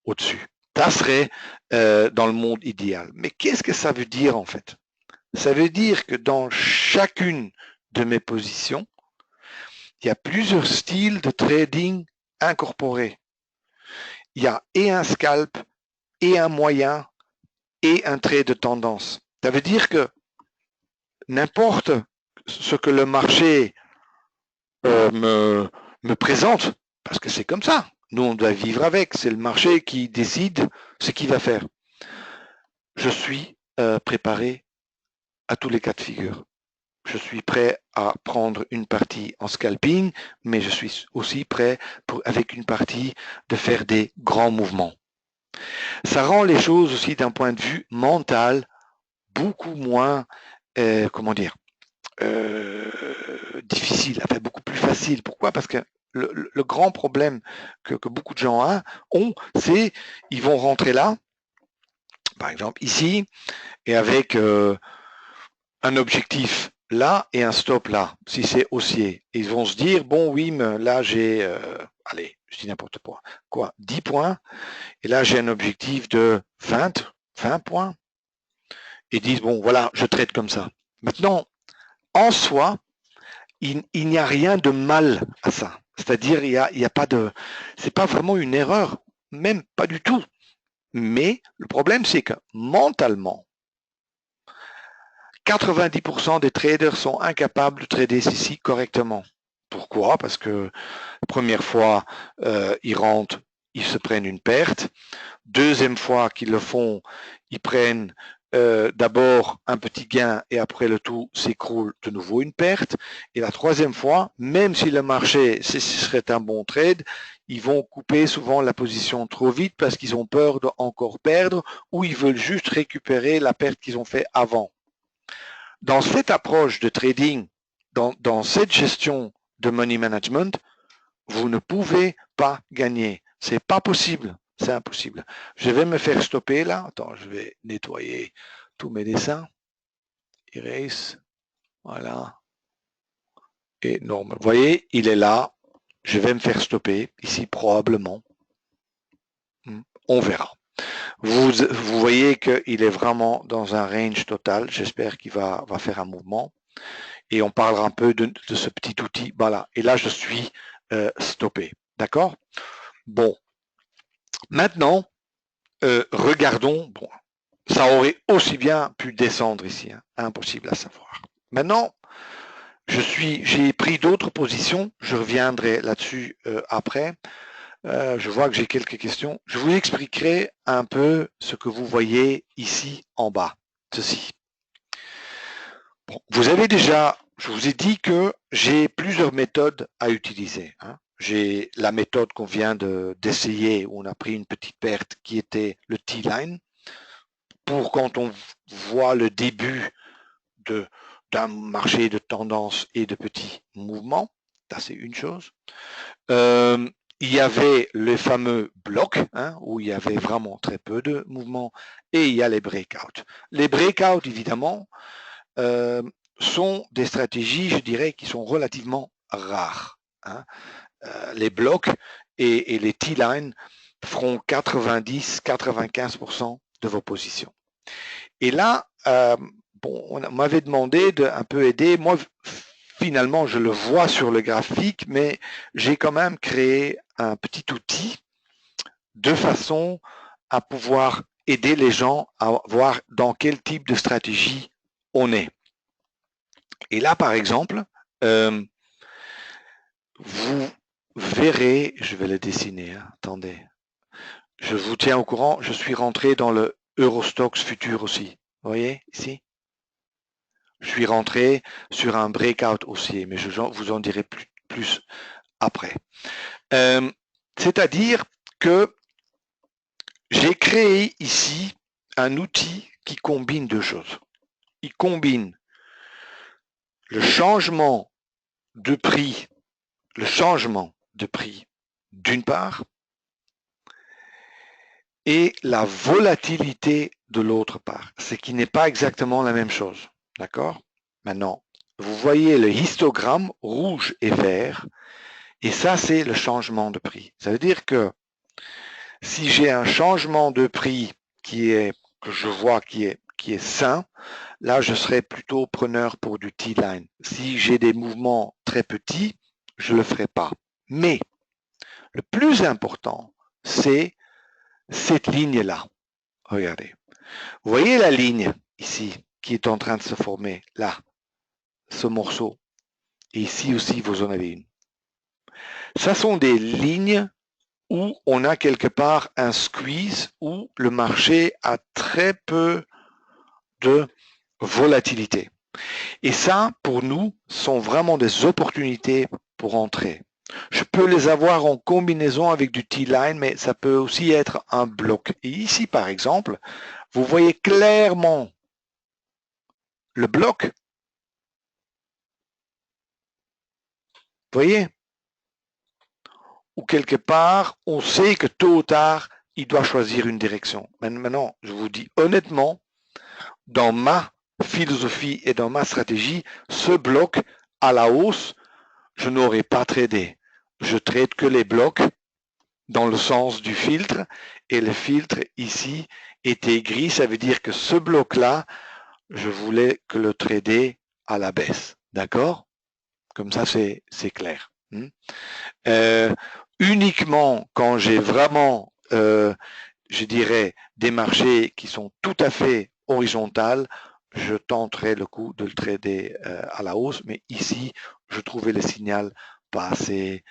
au-dessus. Ça serait dans le monde idéal. Mais qu'est-ce que ça veut dire, en fait? Ça veut dire que dans chacune de mes positions, il y a plusieurs styles de trading incorporés. Il y a et un scalp, et un moyen, et un trade de tendance. Ça veut dire que n'importe ce que le marché me présente, parce que c'est comme ça, nous on doit vivre avec, c'est le marché qui décide ce qu'il va faire. Je suis préparé à tous les cas de figure. Je suis prêt à prendre une partie en scalping, mais je suis aussi prêt avec une partie de faire des grands mouvements. Ça rend les choses aussi d'un point de vue mental beaucoup moins, difficile, enfin beaucoup plus facile. Pourquoi? Parce que le grand problème que beaucoup de gens ont, c'est ils vont rentrer là, par exemple ici, et avec un objectif là et un stop là, si c'est haussier. Ils vont se dire, bon oui, mais là j'ai, allez, je dis n'importe quoi, 10 points, et là j'ai un objectif de 20 points. Ils disent, bon voilà, je traite comme ça. Maintenant, en soi, il n'y a rien de mal à ça. C'est-à-dire, il y a pas de, c'est pas vraiment une erreur, même pas du tout. Mais le problème, c'est que mentalement, 90% des traders sont incapables de trader ceci correctement. Pourquoi? Parce que la première fois, ils rentrent, ils se prennent une perte. Deuxième fois qu'ils le font, ils prennent d'abord un petit gain et après le tout s'écroule de nouveau une perte. Et la troisième fois, même si le marché ce serait un bon trade, ils vont couper souvent la position trop vite parce qu'ils ont peur d'encore perdre ou ils veulent juste récupérer la perte qu'ils ont fait avant. Dans cette approche de trading, dans cette gestion de money management, vous ne pouvez pas gagner. C'est pas possible. C'est impossible. Je vais me faire stopper là. Attends, je vais nettoyer tous mes dessins. Erase. Voilà. Et non, vous voyez, il est là. Je vais me faire stopper ici probablement. On verra. Vous voyez qu'il est vraiment dans un range total. J'espère qu'il va faire un mouvement. Et on parlera un peu de ce petit outil. Voilà. Et là, je suis stoppé. D'accord? Bon. Maintenant, regardons. Bon, ça aurait aussi bien pu descendre ici. Hein, impossible à savoir. Maintenant, j'ai pris d'autres positions. Je reviendrai là-dessus après. Je vois que j'ai quelques questions. Je vous expliquerai un peu ce que vous voyez ici en bas. Ceci. Bon, vous avez déjà, je vous ai dit que j'ai plusieurs méthodes à utiliser. Hein. J'ai la méthode qu'on vient d'essayer, où on a pris une petite perte qui était le T-line, pour quand on voit le début d'un marché de tendance et de petits mouvements. Ça, c'est une chose. Il y avait les fameux blocs, hein, où il y avait vraiment très peu de mouvements, et il y a les breakouts. Les breakouts, évidemment, sont des stratégies, je dirais, qui sont relativement rares. Hein. Les blocs et les T-lines feront 90-95% de vos positions. Et là, bon, on m'avait demandé de un peu aider. Moi, finalement, je le vois sur le graphique, mais j'ai quand même créé un petit outil de façon à pouvoir aider les gens à voir dans quel type de stratégie on est. Et là, par exemple, vous verrez, je vais le dessiner, hein, attendez, je vous tiens au courant, je suis rentré dans le Eurostoxx futur aussi. Vous voyez ici? Je suis rentré sur un breakout haussier, mais je vous en dirai plus après. C'est-à-dire que j'ai créé ici un outil qui combine deux choses. Il combine le changement de prix, d'une part, et la volatilité de l'autre part, ce qui n'est pas exactement la même chose. D'accord? Maintenant, vous voyez le histogramme rouge et vert, et ça, c'est le changement de prix. Ça veut dire que si j'ai un changement de prix que je vois qui est sain, là, je serai plutôt preneur pour du T-line. Si j'ai des mouvements très petits, je ne le ferai pas. Mais le plus important, c'est cette ligne-là. Regardez. Vous voyez la ligne ici qui est en train de se former, là, ce morceau. Et ici aussi, vous en avez une. Ça sont des lignes où on a quelque part un squeeze, où le marché a très peu de volatilité. Et ça, pour nous, sont vraiment des opportunités pour entrer. Je peux les avoir en combinaison avec du T-line, mais ça peut aussi être un bloc. Et ici, par exemple, vous voyez clairement le bloc. Vous voyez? Ou quelque part, on sait que tôt ou tard, il doit choisir une direction. Maintenant, je vous dis honnêtement, dans ma philosophie et dans ma stratégie, ce bloc à la hausse, je n'aurais pas tradé. Je trade que les blocs dans le sens du filtre, et le filtre ici était gris, ça veut dire que ce bloc-là, je voulais que le trader à la baisse. D'accord? Comme ça, c'est clair. Uniquement quand j'ai vraiment, je dirais, des marchés qui sont tout à fait horizontales, je tenterai le coup de le trader à la hausse, mais ici, je trouvais le signal pas assez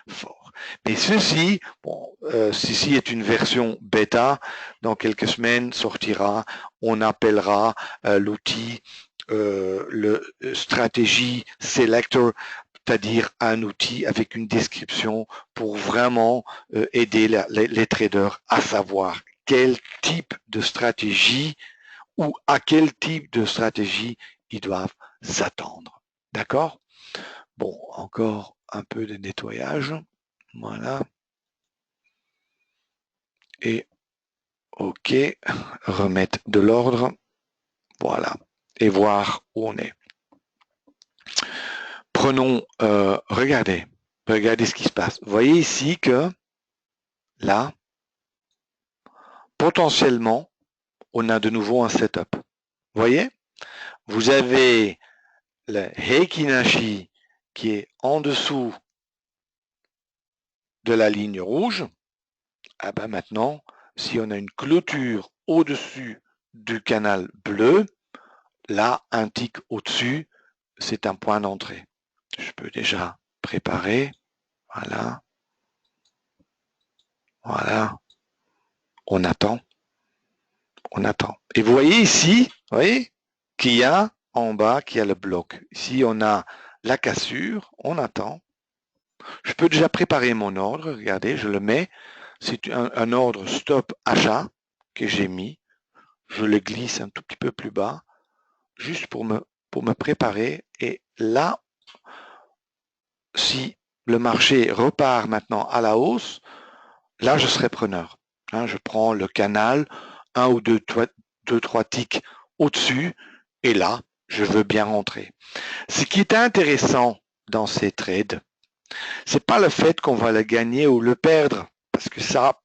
fort. Mais ceci, bon, ceci est une version bêta. Dans quelques semaines sortira, on appellera l'outil le stratégie selector, c'est-à-dire un outil avec une description pour vraiment aider les traders à savoir quel type de stratégie ou à quel type de stratégie ils doivent s'attendre. D'accord? Bon, encore un peu de nettoyage. Voilà. Et OK, remettre de l'ordre. Voilà. Et voir où on est. Prenons, regardez ce qui se passe. Vous voyez ici que là, potentiellement, on a de nouveau un setup. Vous voyez? Vous avez le Heikinashi qui est en dessous de la ligne rouge. Ah ben maintenant, si on a une clôture au-dessus du canal bleu, là, un tic au-dessus, c'est un point d'entrée. Je peux déjà préparer. Voilà. Voilà. On attend. On attend. Et vous voyez ici, vous voyez, qu'il y a en bas, qu'il y a le bloc. Ici, on a la cassure. On attend. Je peux déjà préparer mon ordre. Regardez, je le mets. C'est un ordre stop achat que j'ai mis. Je le glisse un tout petit peu plus bas, juste pour me préparer. Et là, si le marché repart maintenant à la hausse, là, je serai preneur. Je prends le canal, un ou deux, trois ticks au-dessus, et là, je veux bien rentrer. Ce qui est intéressant dans ces trades, c'est pas le fait qu'on va le gagner ou le perdre, parce que ça,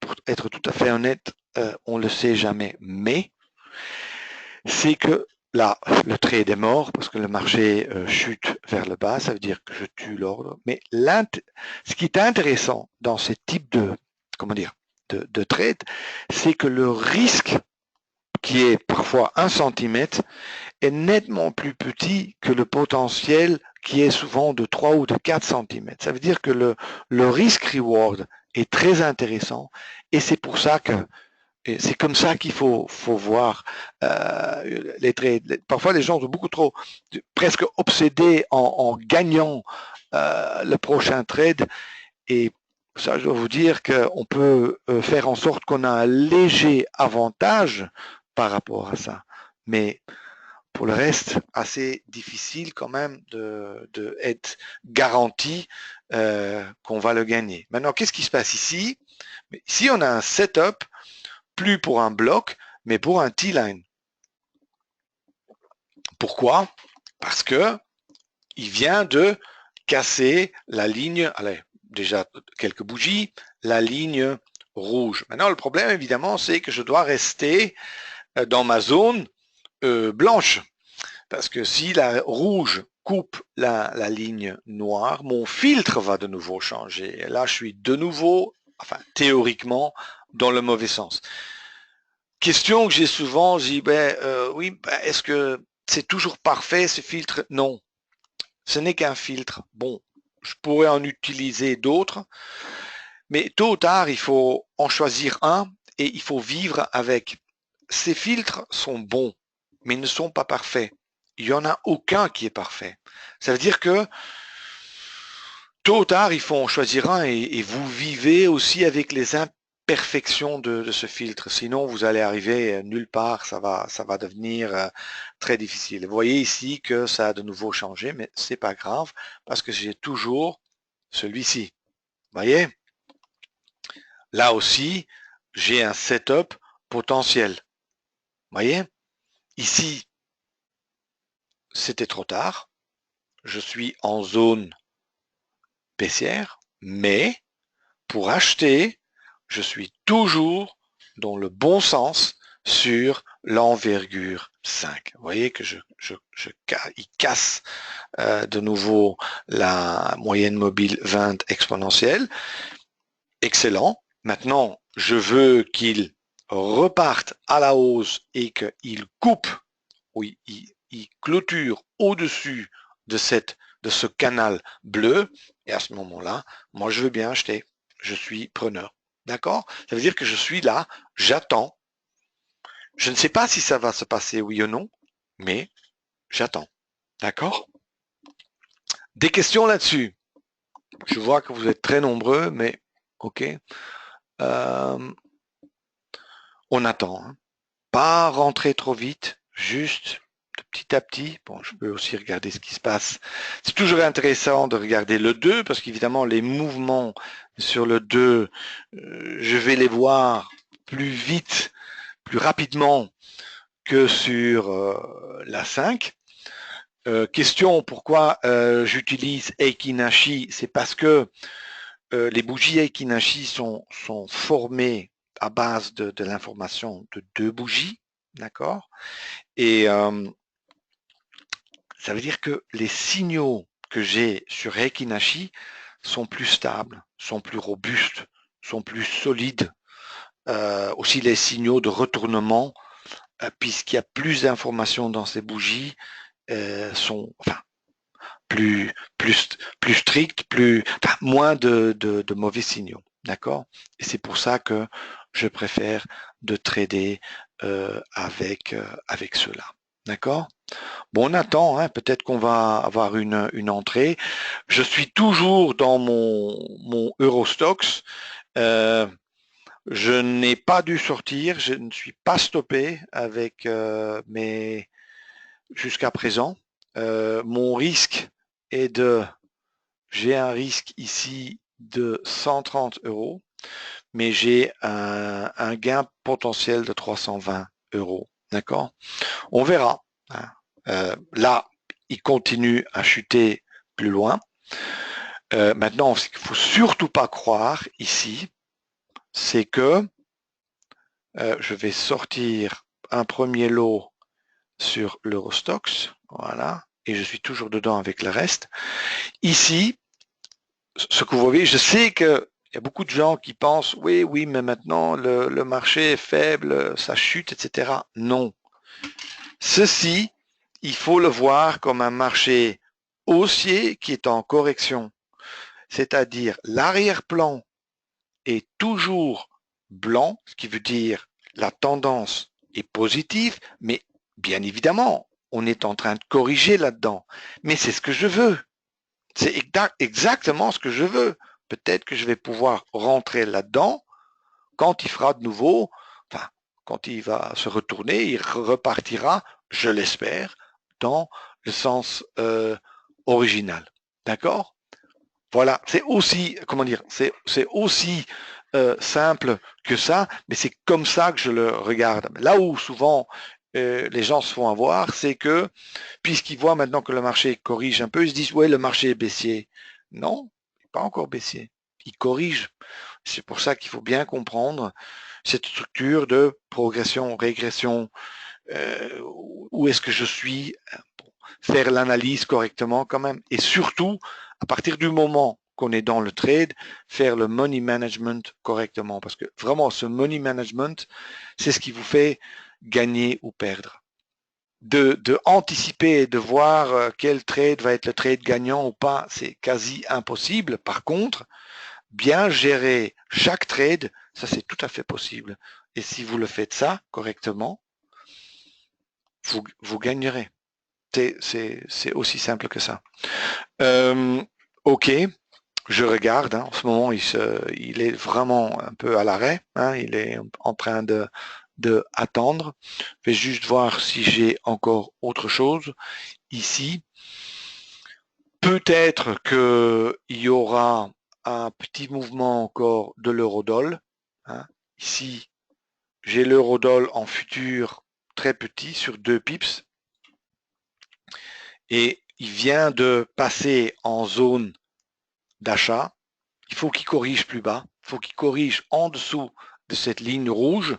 pour être tout à fait honnête, on le sait jamais. Mais c'est que là, le trade est mort parce que le marché chute vers le bas, ça veut dire que je tue l'ordre. Mais ce qui est intéressant dans ce type de, comment dire, de trade, c'est que le risque qui est parfois 1 centimètre est nettement plus petit que le potentiel qui est souvent de 3 ou de 4 centimètres. Ça veut dire que le risk-reward est très intéressant et c'est pour ça que et c'est comme ça qu'il faut voir les trades. Parfois, les gens sont beaucoup trop, presque obsédés en gagnant le prochain trade. Et ça, je dois vous dire qu'on peut faire en sorte qu'on a un léger avantage par rapport à ça. Mais pour le reste, assez difficile quand même de être garanti qu'on va le gagner. Maintenant, qu'est-ce qui se passe ici? Ici, on a un setup plus pour un bloc, mais pour un T-line. Pourquoi? Parce que il vient de casser la ligne, allez, déjà quelques bougies, la ligne rouge. Maintenant, le problème, évidemment, c'est que je dois rester dans ma zone blanche. Parce que si la rouge coupe la ligne noire, mon filtre va de nouveau changer. Et là, je suis de nouveau, enfin, théoriquement, dans le mauvais sens. Question que j'ai souvent, je dis, oui, est-ce que c'est toujours parfait ce filtre? Non, ce n'est qu'un filtre. Bon, je pourrais en utiliser d'autres, mais tôt ou tard, il faut en choisir un et il faut vivre avec. Ces filtres sont bons, mais ils ne sont pas parfaits. Il n'y en a aucun qui est parfait. Ça veut dire que tôt ou tard, il faut en choisir un et vous vivez aussi avec les imperfections de ce filtre. Sinon, vous allez arriver nulle part. Ça va devenir très difficile. Vous voyez ici que ça a de nouveau changé, mais c'est pas grave parce que j'ai toujours celui-ci. Vous voyez? Là aussi, j'ai un setup potentiel. Vous voyez? Ici, c'était trop tard. Je suis en zone baissière, mais pour acheter, je suis toujours dans le bon sens sur l'envergure 5. Vous voyez que il casse de nouveau la moyenne mobile 20 exponentielle. Excellent. Maintenant, je veux qu'il reparte à la hausse et qu'il coupe, oui, il clôture au-dessus de ce canal bleu. Et à ce moment-là, moi, je veux bien acheter. Je suis preneur. D'accord? Ça veut dire que je suis là, j'attends. Je ne sais pas si ça va se passer, oui ou non, mais j'attends. D'accord? Des questions là-dessus? Je vois que vous êtes très nombreux, mais ok. On attend. Hein. Pas rentrer trop vite, juste petit à petit. Bon, je peux aussi regarder ce qui se passe. C'est toujours intéressant de regarder le 2 parce qu'évidemment, les mouvements sur le 2, je vais les voir plus vite, plus rapidement que sur la 5. Question, pourquoi j'utilise Eikinashi? C'est parce que les bougies Eikinashi sont formées à base de l'information de 2 bougies, d'accord? Et ça veut dire que les signaux que j'ai sur Eikinashi sont plus stables, sont plus robustes, sont plus solides. Aussi les signaux de retournement, puisqu'il y a plus d'informations dans ces bougies, sont plus strictes, moins de mauvais signaux. D'accord? Et c'est pour ça que je préfère de trader avec cela. D'accord? Bon, on attend, hein, peut-être qu'on va avoir une entrée. Je suis toujours dans mon Eurostox. Je n'ai pas dû sortir, je ne suis pas stoppé avec mes jusqu'à présent. Mon risque est j'ai un risque ici de 130 €, mais j'ai un gain potentiel de 320 €. D'accord? On verra. Hein. Là, il continue à chuter plus loin. Maintenant, ce qu'il ne faut surtout pas croire ici, c'est que je vais sortir un premier lot sur l'Eurostox, voilà, et je suis toujours dedans avec le reste. Ici, ce que vous voyez, je sais qu'il y a beaucoup de gens qui pensent, oui, mais maintenant le marché est faible, ça chute, etc. Non. Ceci, il faut le voir comme un marché haussier qui est en correction. C'est-à-dire l'arrière-plan est toujours blanc, ce qui veut dire la tendance est positive, mais bien évidemment, on est en train de corriger là-dedans. Mais c'est ce que je veux. C'est exactement ce que je veux. Peut-être que je vais pouvoir rentrer là-dedans quand il fera de nouveau, quand il va se retourner, il repartira, je l'espère, dans le sens original. D'accord? Voilà, c'est aussi, comment dire, c'est aussi simple que ça, mais c'est comme ça que je le regarde. Là où souvent les gens se font avoir, c'est que puisqu'ils voient maintenant que le marché corrige un peu, ils se disent ouais, le marché est baissier. Non, il n'est pas encore baissier. Il corrige. C'est pour ça qu'il faut bien comprendre cette structure de progression, régression, où est-ce que je suis, pour faire l'analyse correctement quand même, et surtout, à partir du moment qu'on est dans le trade, faire le money management correctement, parce que vraiment, ce money management, c'est ce qui vous fait gagner ou perdre. De anticiper, de voir quel trade va être le trade gagnant ou pas, c'est quasi impossible. Par contre, bien gérer chaque trade, ça c'est tout à fait possible. Et si vous le faites ça correctement, vous gagnerez. C'est aussi simple que ça. Ok, je regarde. Hein, en ce moment, il est vraiment un peu à l'arrêt. Hein, il est en train de attendre. Je vais juste voir si j'ai encore autre chose ici. Peut-être qu'il y aura un petit mouvement encore de l'eurodoll. Hein. Ici, j'ai l'eurodoll en futur très petit sur 2 pips. Et il vient de passer en zone d'achat. Il faut qu'il corrige plus bas. Il faut qu'il corrige en dessous de cette ligne rouge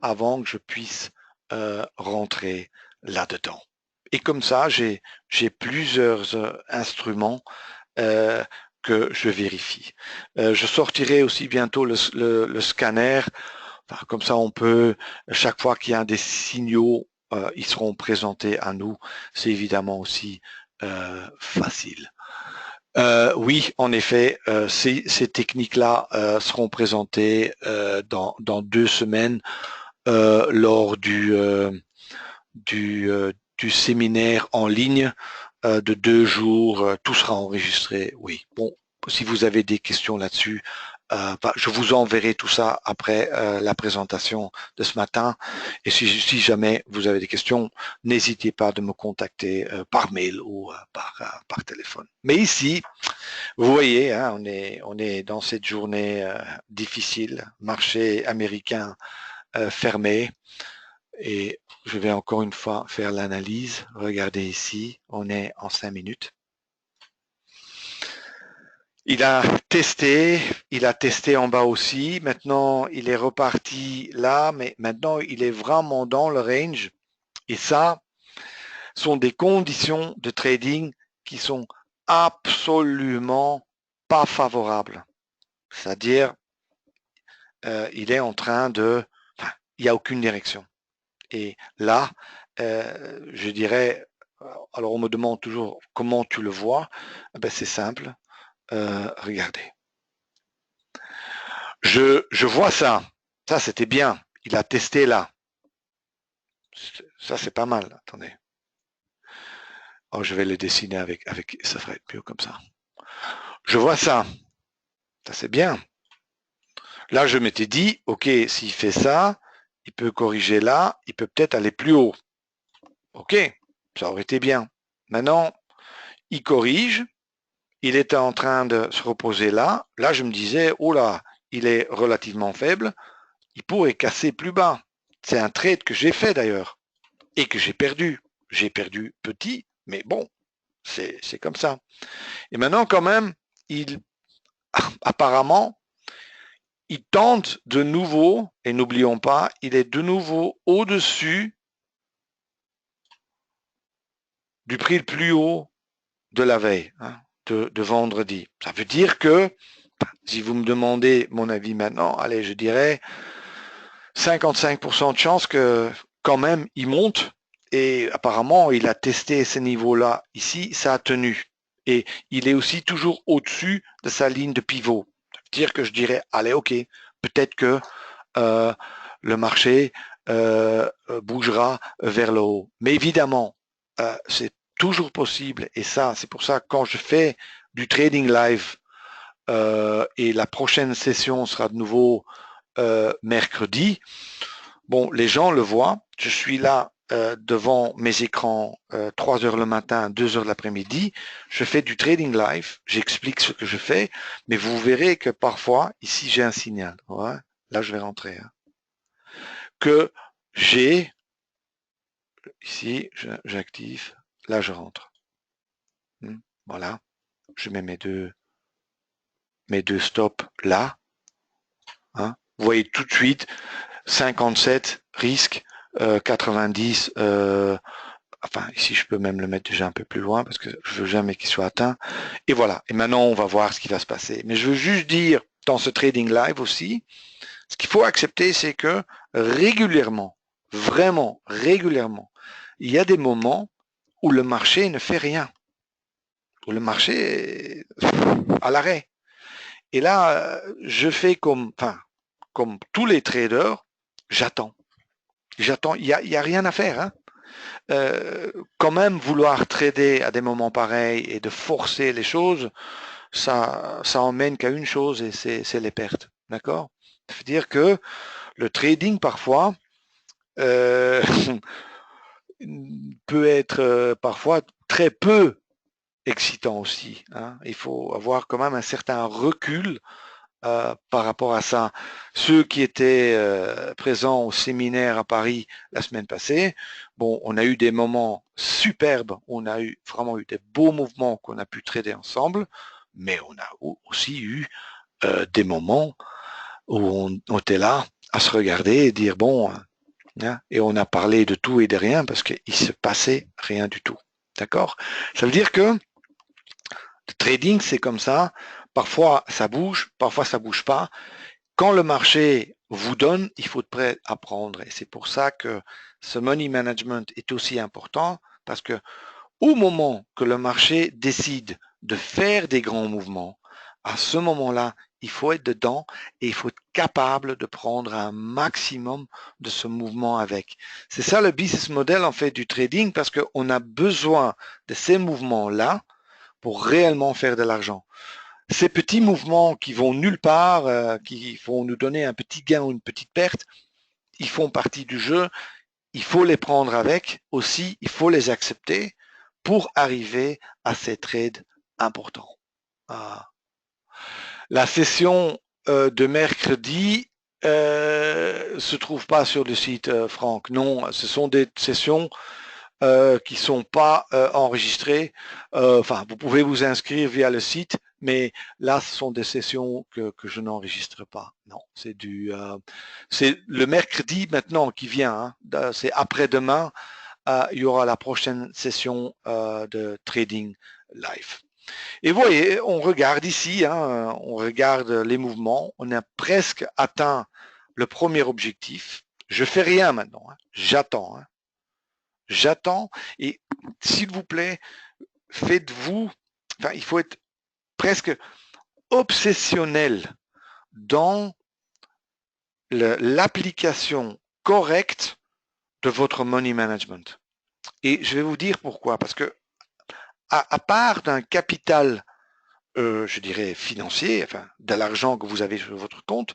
avant que je puisse rentrer là-dedans. Et comme ça, j'ai plusieurs instruments que je vérifie. Je sortirai aussi bientôt le scanner. Enfin, comme ça, on peut, chaque fois qu'il y a des signaux, ils seront présentés à nous. C'est évidemment aussi facile. Oui, en effet, ces techniques-là seront présentées dans 2 semaines lors du séminaire en ligne de 2 jours. Tout sera enregistré. Oui. Bon, si vous avez des questions là-dessus, Je vous enverrai tout ça après la présentation de ce matin. Et si jamais vous avez des questions, n'hésitez pas de me contacter par mail ou par téléphone. Mais ici, vous voyez, hein, on est dans cette journée difficile, marché américain fermé. Et je vais encore une fois faire l'analyse. Regardez ici, on est en 5 minutes. Il a testé en bas aussi. Maintenant, il est reparti là, mais maintenant, il est vraiment dans le range. Et ça, sont des conditions de trading qui sont absolument pas favorables. C'est-à-dire, il est en train il n'y a aucune direction. Et là, je dirais, alors on me demande toujours comment tu le vois. Ben, c'est simple. Regardez. Je vois ça. Ça, c'était bien. Il a testé là. Ça, c'est pas mal. Attendez. Oh, je vais le dessiner avec, ça ferait mieux comme ça. Je vois ça. Ça, c'est bien. Là, je m'étais dit, OK, s'il fait ça, il peut corriger là, il peut peut-être aller plus haut. OK, ça aurait été bien. Maintenant, il corrige, il était en train de se reposer là. Là, je me disais, oh là, il est relativement faible, il pourrait casser plus bas. C'est un trade que j'ai fait d'ailleurs et que j'ai perdu. J'ai perdu petit, mais bon, c'est comme ça. Et maintenant, quand même, apparemment, il tente de nouveau, et n'oublions pas, il est de nouveau au-dessus du prix le plus haut de la veille, hein, de vendredi. Ça veut dire que, si vous me demandez mon avis maintenant, allez, je dirais 55% de chance que quand même il monte. Et apparemment, il a testé ces niveaux-là ici, ça a tenu. Et il est aussi toujours au-dessus de sa ligne de pivot. Ça veut dire que je dirais, allez, ok, peut-être que le marché bougera vers le haut. Mais évidemment, c'est toujours possible. Et ça, c'est pour ça que quand je fais du trading live et la prochaine session sera de nouveau mercredi, bon, les gens le voient. Je suis là devant mes écrans 3 heures le matin, 2 heures l'après-midi. Je fais du trading live. J'explique ce que je fais, mais vous verrez que parfois, ici, j'ai un signal. Ouais, là, je vais rentrer. Hein, que j'ai, ici, j'active. Là, je rentre. Voilà. Je mets mes deux stops là. Hein. Vous voyez tout de suite 57 risque, 90 enfin ici je peux même le mettre déjà un peu plus loin parce que je veux jamais qu'il soit atteint. Et voilà. Et maintenant on va voir ce qui va se passer. Mais je veux juste dire dans ce trading live aussi, ce qu'il faut accepter, c'est que régulièrement, vraiment régulièrement, il y a des moments où le marché ne fait rien, où le marché est à l'arrêt. Et là, je fais comme tous les traders, j'attends. J'attends, il y a rien à faire. Hein. Quand même, vouloir trader à des moments pareils et de forcer les choses, ça emmène qu'à une chose et c'est les pertes. D'accord. Ça veut dire que le trading, parfois, euh, peut être parfois très peu excitant aussi. Hein. Il faut avoir quand même un certain recul par rapport à ça. Ceux qui étaient présents au séminaire à Paris la semaine passée, bon, on a eu des moments superbes, on a vraiment eu des beaux mouvements qu'on a pu trader ensemble, mais on a aussi eu des moments où on était là à se regarder et dire bon, hein, et on a parlé de tout et de rien parce qu'il se passait rien du tout. D'accord? Ça veut dire que le trading, c'est comme ça. Parfois, ça bouge, parfois, ça bouge pas. Quand le marché vous donne, il faut être prêt à prendre. Et c'est pour ça que ce money management est aussi important parce que au moment que le marché décide de faire des grands mouvements, à ce moment-là, il faut être dedans et il faut être capable de prendre un maximum de ce mouvement avec. C'est ça le business model en fait du trading parce qu'on a besoin de ces mouvements-là pour réellement faire de l'argent. ces petits mouvements qui vont nulle part, qui vont nous donner un petit gain ou une petite perte, ils font partie du jeu. Il faut les prendre avec aussi, il faut les accepter pour arriver à ces trades importants. Ah. La session de mercredi se trouve pas sur le site, Franck. Non, ce sont des sessions qui sont pas enregistrées. Enfin, vous pouvez vous inscrire via le site, mais là, ce sont des sessions que je n'enregistre pas. Non, c'est le mercredi maintenant qui vient. Hein, c'est après-demain. Il y aura la prochaine session de trading live. Et vous voyez, on regarde ici, hein, on regarde les mouvements, on a presque atteint le premier objectif. Je fais rien maintenant, hein, j'attends. Hein. J'attends et s'il vous plaît, faites-vous, enfin, il faut être presque obsessionnel dans l'application correcte de votre money management. Et je vais vous dire pourquoi, parce que à part d'un capital, je dirais financier, enfin de l'argent que vous avez sur votre compte,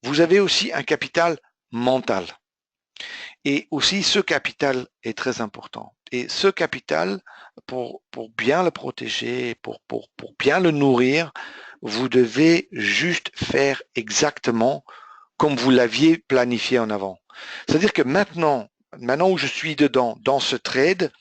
vous avez aussi un capital mental. Et aussi, ce capital est très important. Et ce capital, pour bien le protéger, pour bien le nourrir, vous devez juste faire exactement comme vous l'aviez planifié en avant. C'est-à-dire que maintenant où je suis dedans, dans ce trade,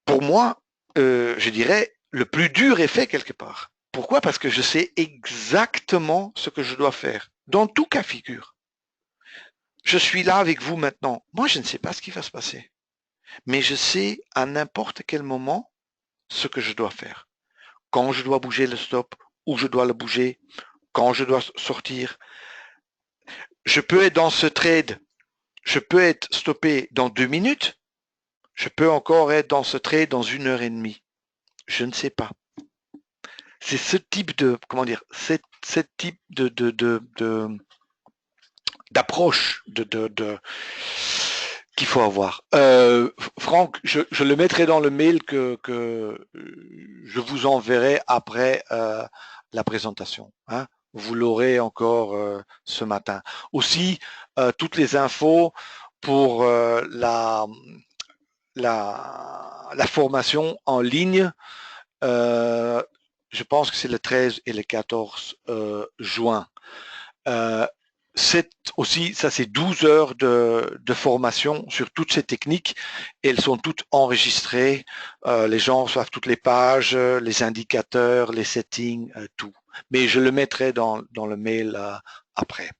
pour moi, je dirais, le plus dur est fait quelque part. Pourquoi? Parce que je sais exactement ce que je dois faire, dans tout cas figure. Je suis là avec vous maintenant. Moi, je ne sais pas ce qui va se passer. Mais je sais à n'importe quel moment ce que je dois faire. Quand je dois bouger le stop, où je dois le bouger, quand je dois sortir. Je peux être dans ce trade, je peux être stoppé dans 2 minutes, je peux encore être dans ce trade dans 1 heure et demie. Je ne sais pas. C'est ce type de, comment dire, ce type d'approche qu'il faut avoir. Franck, je le mettrai dans le mail que je vous enverrai après la présentation. Hein. Vous l'aurez encore ce matin. Aussi, toutes les infos pour la formation en ligne. Je pense que c'est le 13 et le 14 juin. C'est aussi, ça c'est 12 heures de formation sur toutes ces techniques. Et elles sont toutes enregistrées. Les gens reçoivent toutes les pages, les indicateurs, les settings, tout. Mais je le mettrai dans le mail après.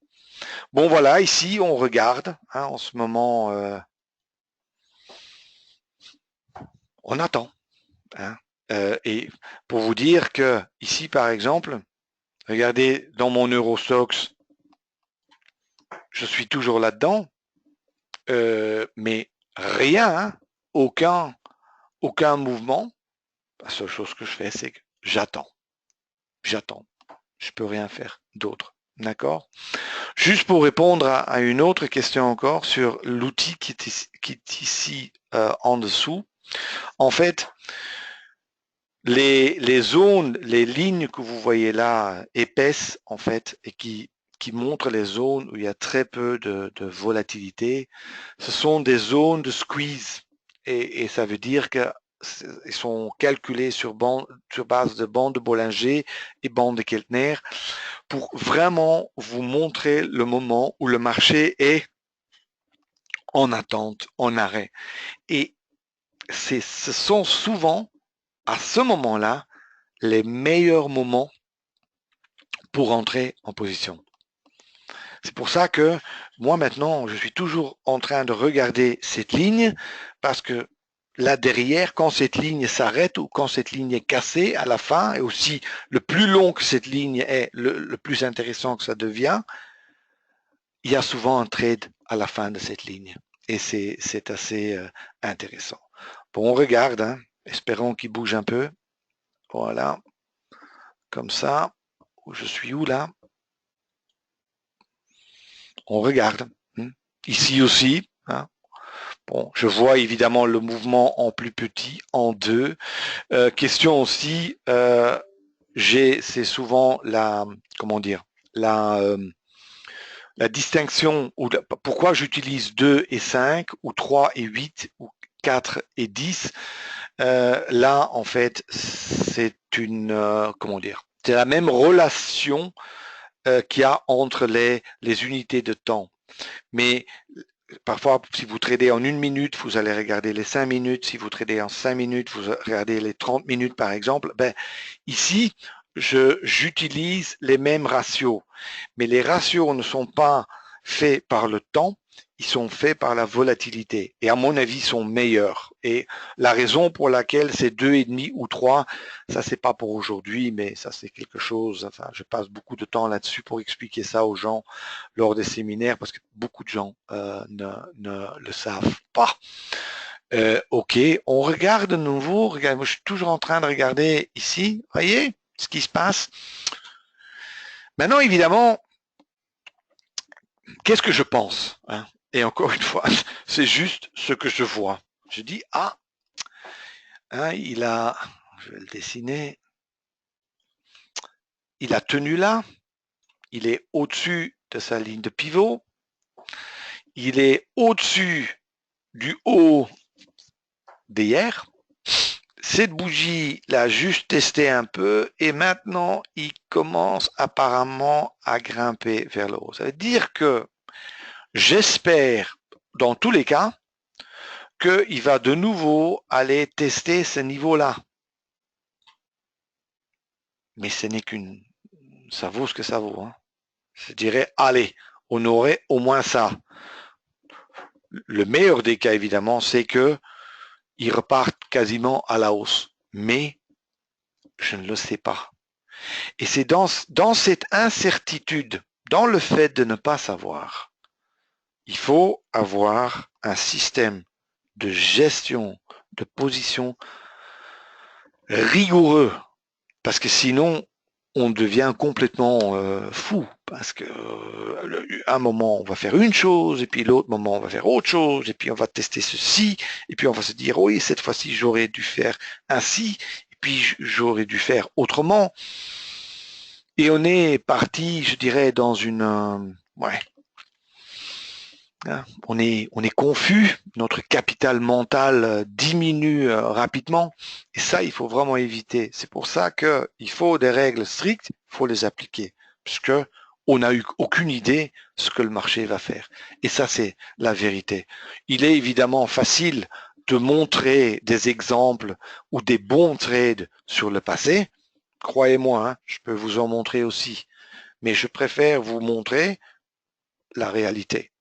Bon voilà, ici on regarde. Hein, en ce moment, on attend. Hein, et pour vous dire que ici par exemple, regardez dans mon Eurostox, je suis toujours là-dedans, mais rien, hein, aucun mouvement. La seule chose que je fais, c'est que j'attends. J'attends. Je peux rien faire d'autre. D'accord? Juste pour répondre à une autre question encore sur l'outil qui est ici en dessous. En fait, les zones, les lignes que vous voyez là, épaisses en fait, et qui montrent les zones où il y a très peu de volatilité, ce sont des zones de squeeze. Et ça veut dire qu'ils sont calculés sur base de bandes de Bollinger et bandes de Keltner pour vraiment vous montrer le moment où le marché est en attente, en arrêt. Et ce sont souvent, à ce moment-là, les meilleurs moments pour entrer en position. C'est pour ça que moi maintenant, je suis toujours en train de regarder cette ligne parce que là derrière, quand cette ligne s'arrête ou quand cette ligne est cassée à la fin, et aussi le plus long que cette ligne est, le plus intéressant que ça devient, il y a souvent un trade à la fin de cette ligne. Et c'est assez intéressant. Bon, on regarde, hein. Espérons qu'il bouge un peu. Voilà, comme ça. Je suis où là? On regarde. Ici aussi. Hein. Bon, je vois évidemment le mouvement en plus petit, en 2. Question aussi, c'est souvent la, comment dire, la distinction, ou pourquoi j'utilise 2 et 5, ou 3 et 8, ou 4 et 10. Là, en fait, c'est une, comment dire, c'est la même relation qu'il y a entre les unités de temps. Mais parfois, si vous tradez en 1 minute, vous allez regarder les 5 minutes. Si vous tradez en 5 minutes, vous regardez les 30 minutes, par exemple. Ben, ici, j'utilise les mêmes ratios. Mais les ratios ne sont pas faits par le temps, ils sont faits par la volatilité. Et à mon avis, sont meilleurs. Et la raison pour laquelle c'est 2,5 ou 3, ça c'est pas pour aujourd'hui, mais ça c'est quelque chose, enfin, je passe beaucoup de temps là-dessus pour expliquer ça aux gens lors des séminaires, parce que beaucoup de gens ne le savent pas. Ok, on regarde de nouveau, regarde, moi, je suis toujours en train de regarder ici, voyez ce qui se passe. Maintenant, évidemment, qu'est-ce que je pense, hein? Et encore une fois, c'est juste ce que je vois. Je dis, ah, hein, je vais le dessiner, il a tenu là, il est au-dessus de sa ligne de pivot, il est au-dessus du haut d'hier. Cette bougie l'a juste testé un peu et maintenant il commence apparemment à grimper vers le haut. Ça veut dire que j'espère, dans tous les cas, qu'il va de nouveau aller tester ce niveau-là. Mais ce n'est qu'une... Ça vaut ce que ça vaut. Hein. Je dirais, allez, on aurait au moins ça. Le meilleur des cas, évidemment, c'est que ils repartent quasiment à la hausse. Mais je ne le sais pas. Et c'est dans cette incertitude, dans le fait de ne pas savoir, il faut avoir un système de gestion de position rigoureux. Parce que sinon, on devient complètement fou. Parce que un moment, on va faire une chose, et puis l'autre moment, on va faire autre chose, et puis on va tester ceci, et puis on va se dire, oui, cette fois-ci, j'aurais dû faire ainsi, et puis j'aurais dû faire autrement. Et on est parti, je dirais, dans une... ouais. Hein, on est confus, notre capital mental diminue rapidement, et ça, il faut vraiment éviter. C'est pour ça qu'il faut des règles strictes, il faut les appliquer, puisque on n'a eu aucune idée ce que le marché va faire. Et ça, c'est la vérité. Il est évidemment facile de montrer des exemples ou des bons trades sur le passé. Croyez-moi, hein, je peux vous en montrer aussi. Mais je préfère vous montrer la réalité.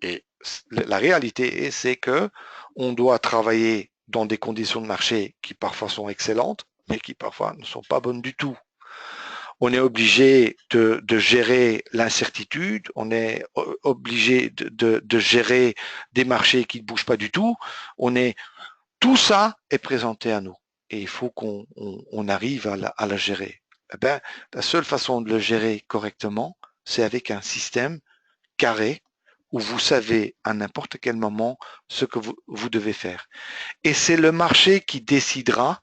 Et la réalité, c'est que on doit travailler dans des conditions de marché qui parfois sont excellentes, mais qui parfois ne sont pas bonnes du tout. On est obligé de gérer l'incertitude, on est obligé de gérer des marchés qui ne bougent pas du tout. Tout ça est présenté à nous et il faut qu'on arrive à la gérer. Eh ben, la seule façon de le gérer correctement, c'est avec un système carré où vous savez à n'importe quel moment ce que vous devez faire. Et c'est le marché qui décidera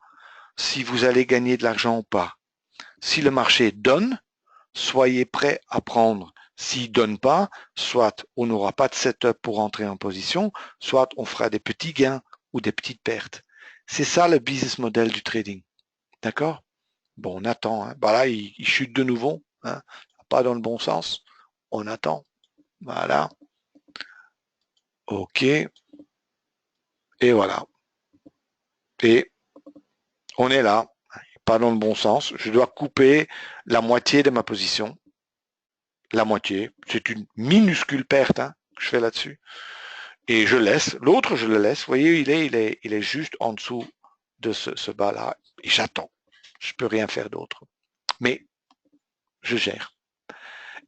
si vous allez gagner de l'argent ou pas. Si le marché donne, soyez prêt à prendre. S'il donne pas, soit on n'aura pas de setup pour entrer en position, soit on fera des petits gains ou des petites pertes. C'est ça le business model du trading. D'accord? Bon, on attend. Hein. Bah là, il chute de nouveau. Hein. Pas dans le bon sens. On attend. Voilà. OK. Et voilà. Et on est là. Pas dans le bon sens. Je dois couper la moitié de ma position. La moitié. C'est une minuscule perte hein, que je fais là-dessus. Et je laisse. L'autre, je le laisse. Vous voyez, il est juste en dessous de ce bas-là. Et j'attends. Je peux rien faire d'autre. Mais je gère.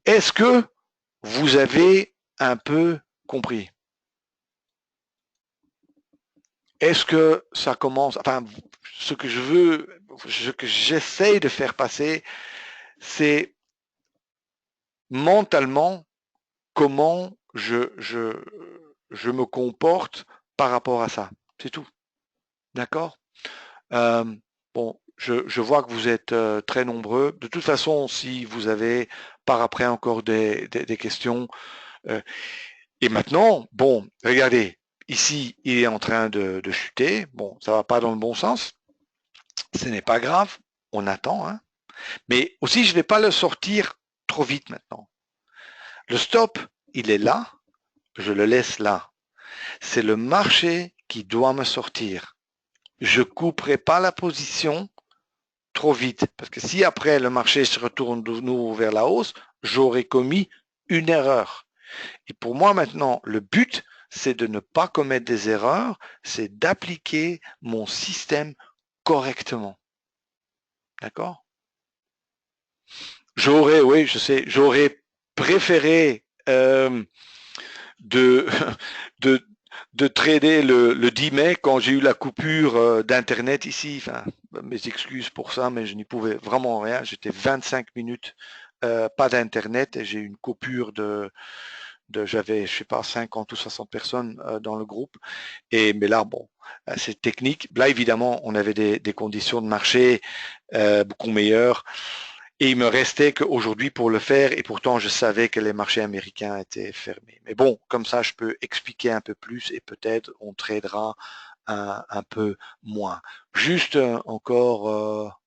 Est-ce que vous avez un peu compris? Est-ce que ça commence, enfin, ce que je veux, ce que j'essaye de faire passer, c'est mentalement comment je me comporte par rapport à ça. C'est tout. D'accord? Euh, bon, Je vois que vous êtes très nombreux. De toute façon, si vous avez par après encore des questions. Et maintenant, bon, regardez, ici, il est en train de chuter. Bon, ça va pas dans le bon sens. Ce n'est pas grave. On attend, hein. Mais aussi, je ne vais pas le sortir trop vite maintenant. Le stop, il est là. Je le laisse là. C'est le marché qui doit me sortir. Je couperai pas la position trop vite. Parce que si après le marché se retourne de nouveau vers la hausse, j'aurais commis une erreur. Et pour moi maintenant, le but, c'est de ne pas commettre des erreurs, c'est d'appliquer mon système correctement. D'accord? J'aurais, oui, je sais, j'aurais préféré de, de, de trader le 10 mai quand j'ai eu la coupure d'Internet ici. Enfin, mes excuses pour ça, mais je n'y pouvais vraiment rien. J'étais 25 minutes, pas d'Internet et j'ai eu une coupure j'avais, je sais pas, 50 ou 60 personnes dans le groupe. Mais là, bon, c'est technique. Là, évidemment, on avait des conditions de marché beaucoup meilleures. Et il me restait qu'aujourd'hui pour le faire, et pourtant je savais que les marchés américains étaient fermés. Mais bon, comme ça, je peux expliquer un peu plus et peut-être on tradera un peu moins. Juste encore,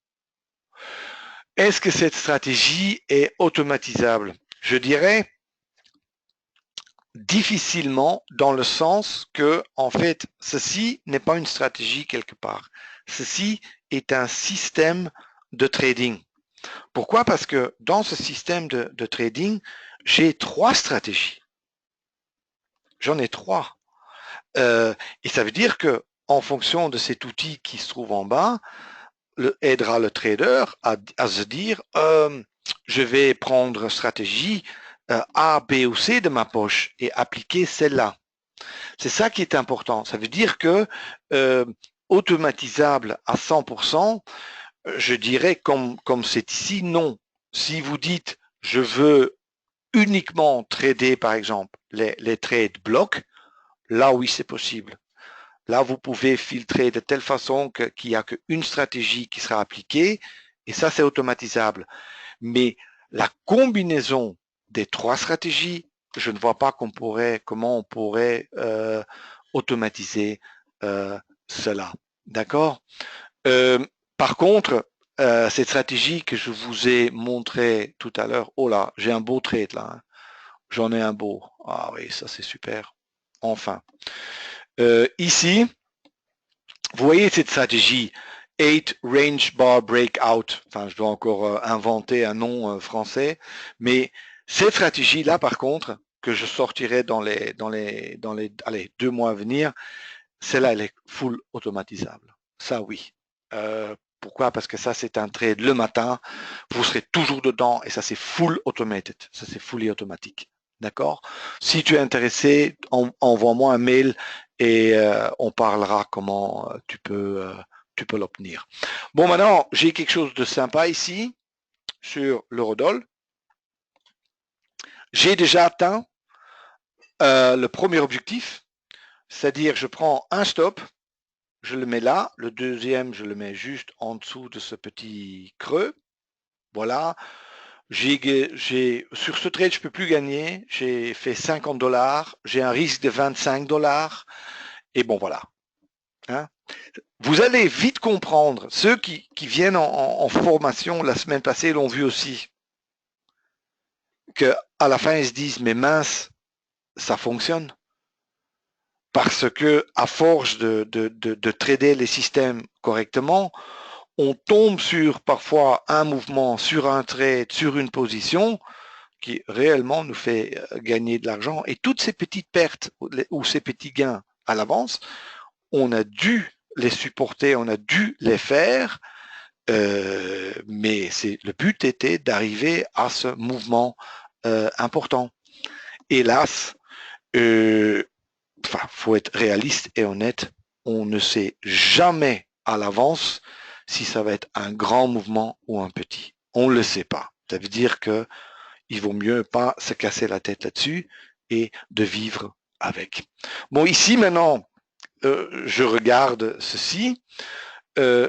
est-ce que cette stratégie est automatisable? Je dirais difficilement dans le sens que, en fait, ceci n'est pas une stratégie quelque part. Ceci est un système de trading. Pourquoi? Parce que dans ce système de trading, j'ai 3 stratégies. J'en ai 3. Et ça veut dire que, en fonction de cet outil qui se trouve en bas, aidera le trader à se dire je vais prendre stratégie A, B ou C de ma poche et appliquer celle-là. C'est ça qui est important. Ça veut dire que automatisable à 100%, je dirais comme c'est ici, non. Si vous dites je veux uniquement trader, par exemple, les trades blocs, là oui, c'est possible. Là, vous pouvez filtrer de telle façon qu'il n'y a qu'une stratégie qui sera appliquée, et ça, c'est automatisable. Mais la combinaison des 3 stratégies, je ne vois pas comment on pourrait automatiser cela. D'accord? Par contre, cette stratégie que je vous ai montrée tout à l'heure, oh là, j'ai un beau trade là. Hein. J'en ai un beau. Ah oui, ça c'est super. Enfin. Ici, vous voyez cette stratégie 8 Range Bar Breakout. Enfin, je dois encore inventer un nom français. Mais cette stratégie-là, par contre, que je sortirai dans les 2 mois à venir, celle-là, elle est full automatisable. Ça, oui. Pourquoi? Parce que ça, c'est un trade le matin. Vous serez toujours dedans et ça, c'est full automated. Ça, c'est fully automatique. D'accord? Si tu es intéressé, envoie-moi un mail et on parlera comment tu peux l'obtenir. Bon, maintenant, j'ai quelque chose de sympa ici sur l'eurodoll. J'ai déjà atteint le premier objectif, c'est-à-dire je prends un stop, je le mets là, le deuxième, je le mets juste en dessous de ce petit creux. Voilà. Sur ce trade, je ne peux plus gagner. J'ai fait 50 $. J'ai un risque de 25 $. Et bon, voilà. Hein? Vous allez vite comprendre. Ceux qui viennent en formation la semaine passée l'ont vu aussi. Qu'à la fin, ils se disent, mais mince, ça fonctionne. Parce que à force de trader les systèmes correctement, on tombe sur parfois un mouvement, sur un trade, sur une position qui réellement nous fait gagner de l'argent. Et toutes ces petites pertes ou ces petits gains à l'avance, on a dû les supporter, on a dû les faire, mais le but était d'arriver à ce mouvement important. Hélas, faut être réaliste et honnête, on ne sait jamais à l'avance si ça va être un grand mouvement ou un petit. On ne le sait pas. Ça veut dire que il vaut mieux pas se casser la tête là-dessus et de vivre avec. Bon, ici maintenant, je regarde ceci.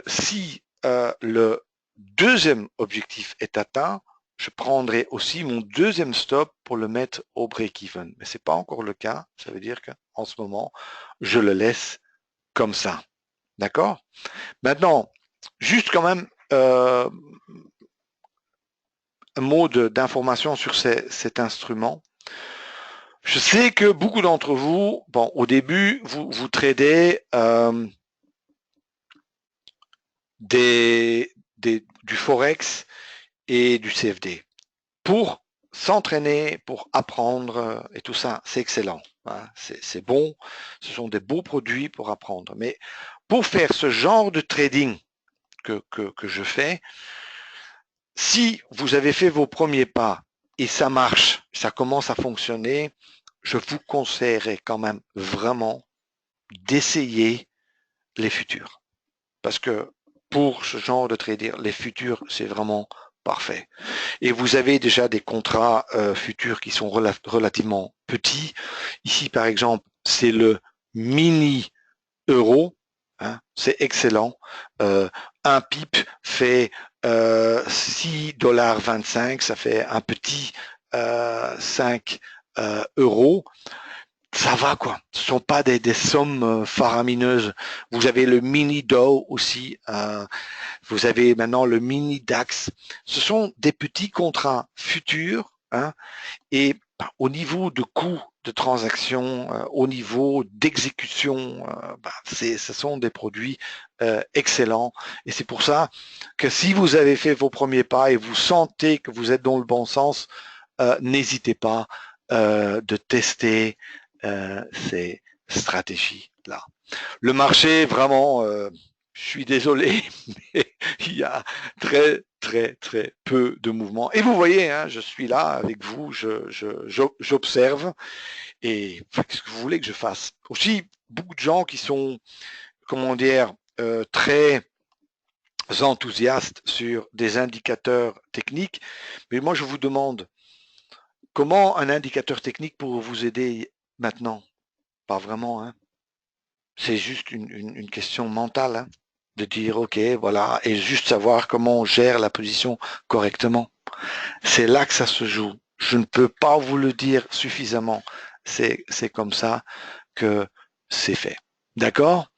Si le deuxième objectif est atteint, je prendrai aussi mon deuxième stop pour le mettre au break-even. Mais ce n'est pas encore le cas. Ça veut dire qu'en ce moment, je le laisse comme ça. D'accord? Maintenant, juste quand même un mot d'information sur cet instrument. Je sais que beaucoup d'entre vous, bon, au début, vous tradez du Forex et du CFD. Pour s'entraîner, pour apprendre et tout ça, c'est excellent. Hein, c'est bon, ce sont des beaux produits pour apprendre. Mais pour faire ce genre de trading que je fais, si vous avez fait vos premiers pas et ça marche, ça commence à fonctionner, je vous conseillerais quand même vraiment d'essayer les futurs. Parce que pour ce genre de trader, les futurs, c'est vraiment parfait. Et vous avez déjà des contrats futurs qui sont relativement petits. Ici, par exemple, c'est le mini euro. Hein, c'est excellent. Un pip fait 6,25 $, ça fait un petit 5 euros. Ça va quoi, ce ne sont pas des sommes faramineuses. Vous avez le mini Dow aussi, vous avez maintenant le mini DAX. Ce sont des petits contrats futurs, hein, et au niveau de coût de transaction, au niveau d'exécution, ce sont des produits excellents. Et c'est pour ça que si vous avez fait vos premiers pas et vous sentez que vous êtes dans le bon sens, n'hésitez pas de tester ces stratégies-là. Le marché, vraiment, je suis désolé, mais il y a très peu de mouvements. Et vous voyez, hein, je suis là avec vous, j'observe. Et qu'est-ce que vous voulez que je fasse? Aussi, beaucoup de gens qui sont, comment dire, très enthousiastes sur des indicateurs techniques. Mais moi, je vous demande, comment un indicateur technique pour vous aider maintenant? Pas vraiment, hein. C'est juste une question mentale, hein, de dire ok, voilà, et juste savoir comment on gère la position correctement. C'est là que ça se joue. Je ne peux pas vous le dire suffisamment. C'est comme ça que c'est fait. D'accord?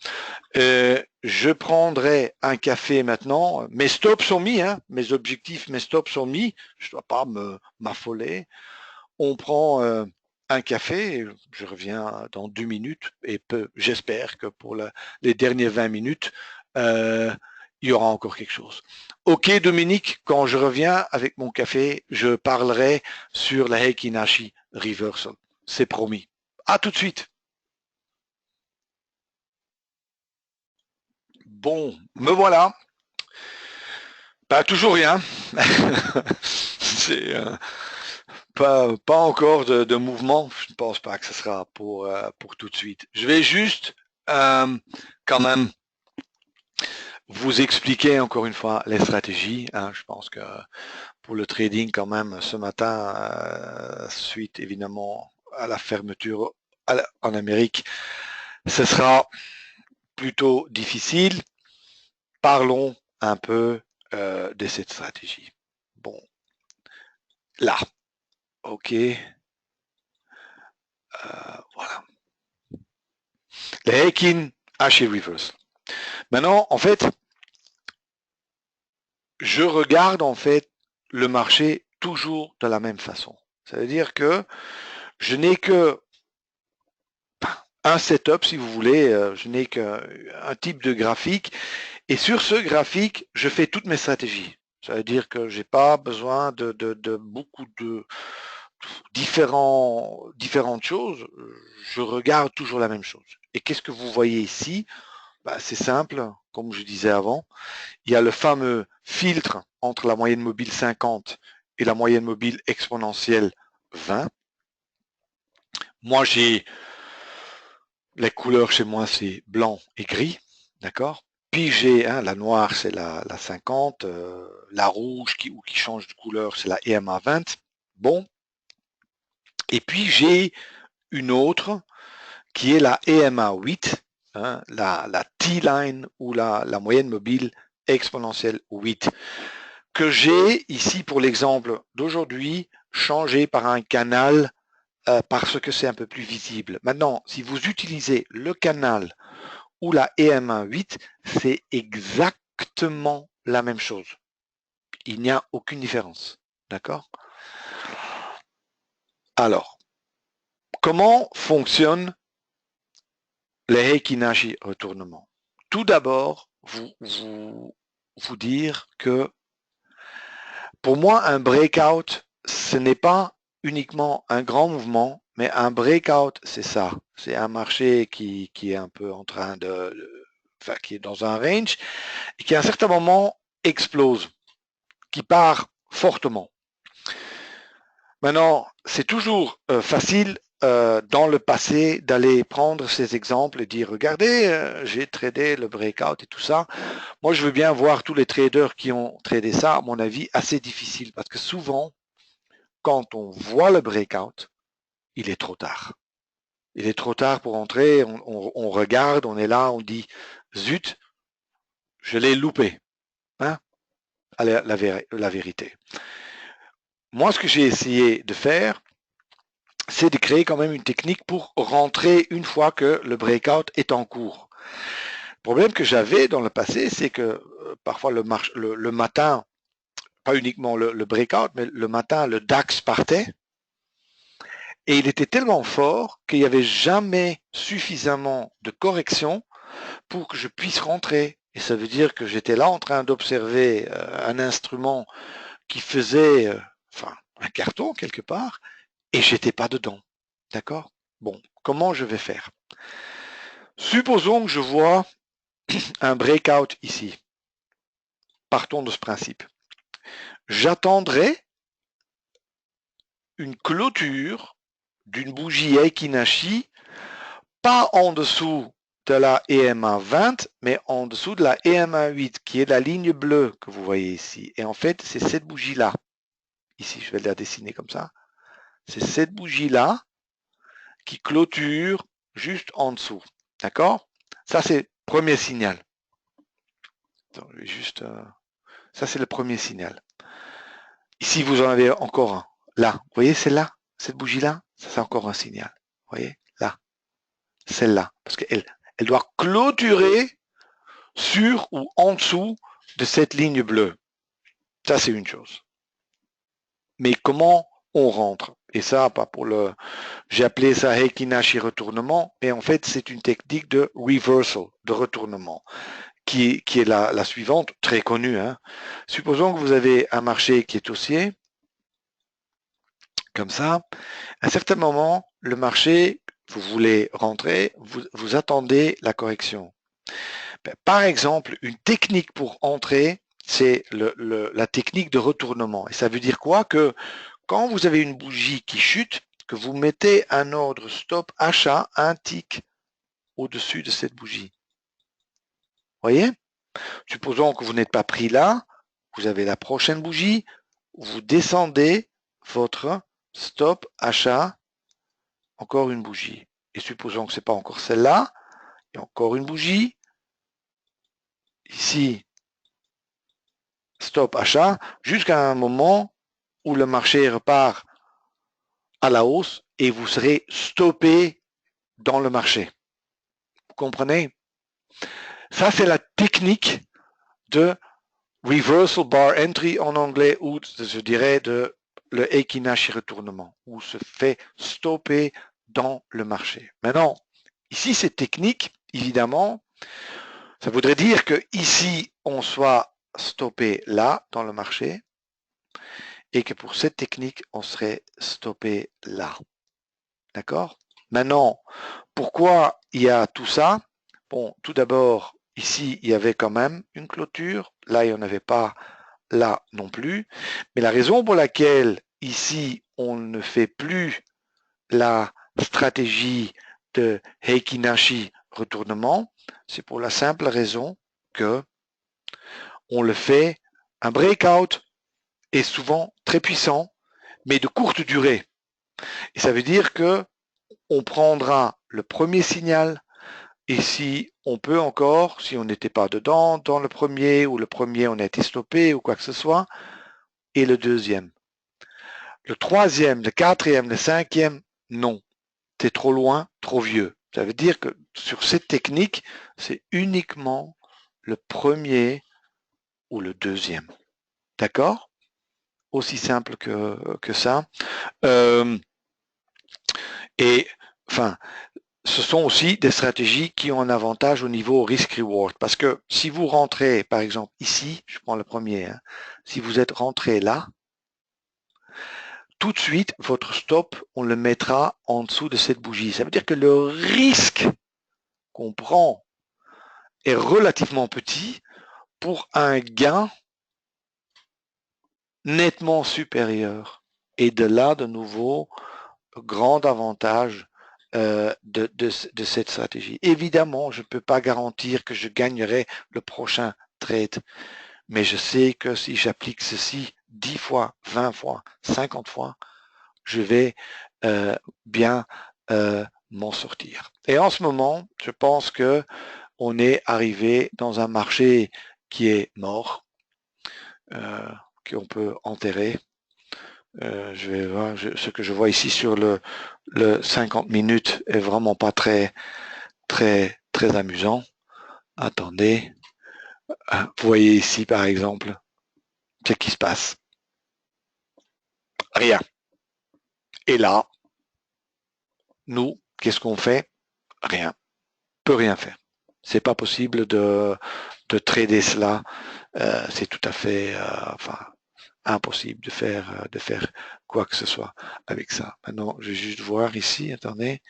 Je prendrai un café maintenant. Mes stops sont mis, hein, mes objectifs, mes stops sont mis. Je ne dois pas m'affoler. On prend un café, je reviens dans 2 minutes et j'espère que pour les dernières 20 minutes, il y aura encore quelque chose. Ok Dominique, quand je reviens avec mon café, je parlerai sur la Heikin Ashi Reversal. C'est promis. À tout de suite. Bon, me voilà. Toujours rien. C'est pas encore de mouvement. Je ne pense pas que ce sera pour tout de suite. Je vais juste quand même vous expliquer encore une fois les stratégies. Hein. Je pense que pour le trading quand même ce matin, suite évidemment à la fermeture en Amérique, ce sera plutôt difficile. Parlons un peu de cette stratégie. Bon, là, ok. Voilà. Le Heikin Ashi Reversal. Maintenant, en fait, je regarde en fait le marché toujours de la même façon. Ça veut dire que je n'ai que un setup, si vous voulez, je n'ai qu'un type de graphique. Et sur ce graphique, je fais toutes mes stratégies. Ça veut dire que j'ai pas besoin de beaucoup de différentes choses. Je regarde toujours la même chose. Et qu'est-ce que vous voyez ici? C'est simple, comme je disais avant. Il y a le fameux filtre entre la moyenne mobile 50 et la moyenne mobile exponentielle 20. Moi, j'ai les couleurs chez moi, c'est blanc et gris, d'accord? Puis j'ai la noire, c'est la 50, la rouge qui change de couleur, c'est la EMA 20. Bon. Et puis j'ai une autre qui est la EMA 8, hein, la T-line ou la moyenne mobile exponentielle 8, que j'ai ici pour l'exemple d'aujourd'hui changé par un canal parce que c'est un peu plus visible. Maintenant, si vous utilisez le canal ou la EM1.8, c'est exactement la même chose. Il n'y a aucune différence. D'accord? Alors, comment fonctionne les Heikinashi retournements? Tout d'abord, vous dire que pour moi, un breakout, ce n'est pas uniquement un grand mouvement, mais un breakout, c'est ça. C'est un marché qui est un peu en train enfin, qui est dans un range et qui à un certain moment explose, qui part fortement. Maintenant, c'est toujours facile dans le passé d'aller prendre ces exemples et dire regardez, j'ai tradé le breakout et tout ça. Moi, je veux bien voir tous les traders qui ont tradé ça, à mon avis, assez difficile parce que souvent, quand on voit le breakout, il est trop tard. Il est trop tard pour entrer, on regarde, on est là, on dit zut, je l'ai loupé. Hein? La vérité. Moi, ce que j'ai essayé de faire, c'est de créer quand même une technique pour rentrer une fois que le breakout est en cours. Le problème que j'avais dans le passé, c'est que parfois le matin, pas uniquement le breakout, mais le matin, le DAX partait et il était tellement fort qu'il n'y avait jamais suffisamment de correction pour que je puisse rentrer. Et ça veut dire que j'étais là en train d'observer un instrument qui faisait enfin, un carton quelque part et j'étais pas dedans. D'accord? Bon, comment je vais faire? Supposons que je vois un breakout ici. Partons de ce principe. J'attendrai une clôture d'une bougie Eikinashi, pas en dessous de la EMA 20, mais en dessous de la EMA 8, qui est la ligne bleue que vous voyez ici. Et en fait, c'est cette bougie-là. Ici, je vais la dessiner comme ça. C'est cette bougie-là qui clôture juste en dessous. D'accord? Ça, c'est le premier signal. Attends, je vais juste... ça, c'est le premier signal. Ici, vous en avez encore un. Là, vous voyez celle-là? Cette bougie-là? Ça, c'est encore un signal. Vous voyez? Là. Celle-là. Parce qu'elle doit clôturer sur ou en dessous de cette ligne bleue. Ça, c'est une chose. Mais comment on rentre? Et ça, pas pour le... J'ai appelé ça Heikinashi retournement, mais en fait, c'est une technique de reversal, de retournement, qui est la suivante, très connue. Hein. Supposons que vous avez un marché qui est haussier, comme ça. À un certain moment, le marché, vous voulez rentrer, vous attendez la correction. Par exemple, une technique pour entrer, c'est la technique de retournement. Et ça veut dire quoi? Que quand vous avez une bougie qui chute, que vous mettez un ordre stop achat, un tick au-dessus de cette bougie. Voyez? Supposons que vous n'êtes pas pris là, vous avez la prochaine bougie, vous descendez votre stop achat, encore une bougie. Et supposons que ce n'est pas encore celle-là, il y a encore une bougie. Ici, stop achat, jusqu'à un moment où le marché repart à la hausse et vous serez stoppé dans le marché. Vous comprenez? Ça, c'est la technique de reversal bar entry en anglais ou je dirais de le Heikinashi retournement où se fait stopper dans le marché. Maintenant, ici, cette technique, évidemment, ça voudrait dire que ici, on soit stoppé là dans le marché et que pour cette technique, on serait stoppé là. D'accord? Maintenant, pourquoi il y a tout ça? Bon, tout d'abord, ici, il y avait quand même une clôture. Là, il n'y en avait pas là non plus. Mais la raison pour laquelle ici, on ne fait plus la stratégie de Heikinashi retournement, c'est pour la simple raison que on le fait, un breakout est souvent très puissant, mais de courte durée. Et ça veut dire que on prendra le premier signal Ici, on peut encore, si on n'était pas dedans, dans le premier, ou le premier on a été stoppé, ou quoi que ce soit, et le deuxième. Le troisième, le quatrième, le cinquième, non. C'est trop loin, trop vieux. Ça veut dire que sur cette technique, c'est uniquement le premier ou le deuxième. D'accord? Aussi simple que ça. Et enfin, ce sont aussi des stratégies qui ont un avantage au niveau risk-reward. Parce que si vous rentrez, par exemple, ici, je prends le premier, hein, si vous êtes rentré là, tout de suite, votre stop, on le mettra en dessous de cette bougie. Ça veut dire que le risque qu'on prend est relativement petit pour un gain nettement supérieur. Et de là, de nouveau, grand avantage de cette stratégie. Évidemment, je ne peux pas garantir que je gagnerai le prochain trade, mais je sais que si j'applique ceci 10 fois, 20 fois, 50 fois, je vais bien m'en sortir. Et en ce moment, je pense que on est arrivé dans un marché qui est mort, qu'on peut enterrer. Je vais voir, ce que je vois ici sur le 50 minutes est vraiment pas très amusant. Attendez, vous voyez ici par exemple ce qui se passe. Rien. Et là, nous, qu'est-ce qu'on fait? Rien. On peut rien faire. C'est pas possible de trader cela. C'est tout à fait, enfin, impossible de faire quoi que ce soit avec ça. Maintenant, je vais juste voir ici. Attendez.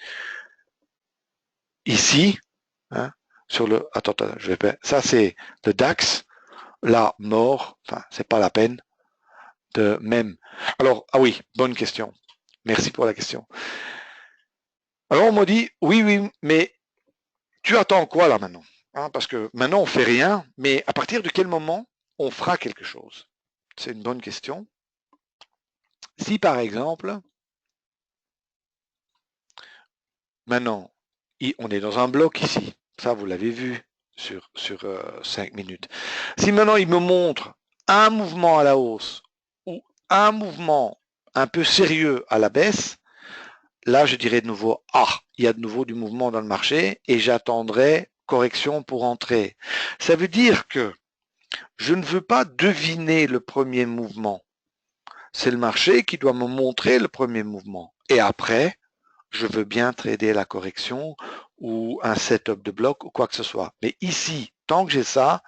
Ici, hein, sur le, attends, je vais pas, ça c'est le DAX, là, mort, enfin, c'est pas la peine de même. Alors, ah oui, bonne question. Merci pour la question. Alors, on m'a dit, oui, oui, mais tu attends quoi là maintenant? Hein, parce que maintenant, on fait rien, mais à partir de quel moment on fera quelque chose? C'est une bonne question. Si par exemple, maintenant, on est dans un bloc ici, ça vous l'avez vu sur 5 minutes. Si maintenant il me montre un mouvement à la hausse ou un mouvement un peu sérieux à la baisse, là je dirais de nouveau, ah, il y a de nouveau du mouvement dans le marché et j'attendrai correction pour entrer. Ça veut dire que je ne veux pas deviner le premier mouvement. C'est le marché qui doit me montrer le premier mouvement. Et après, je veux bien trader la correction ou un setup de bloc ou quoi que ce soit. Mais ici, tant que j'ai ça,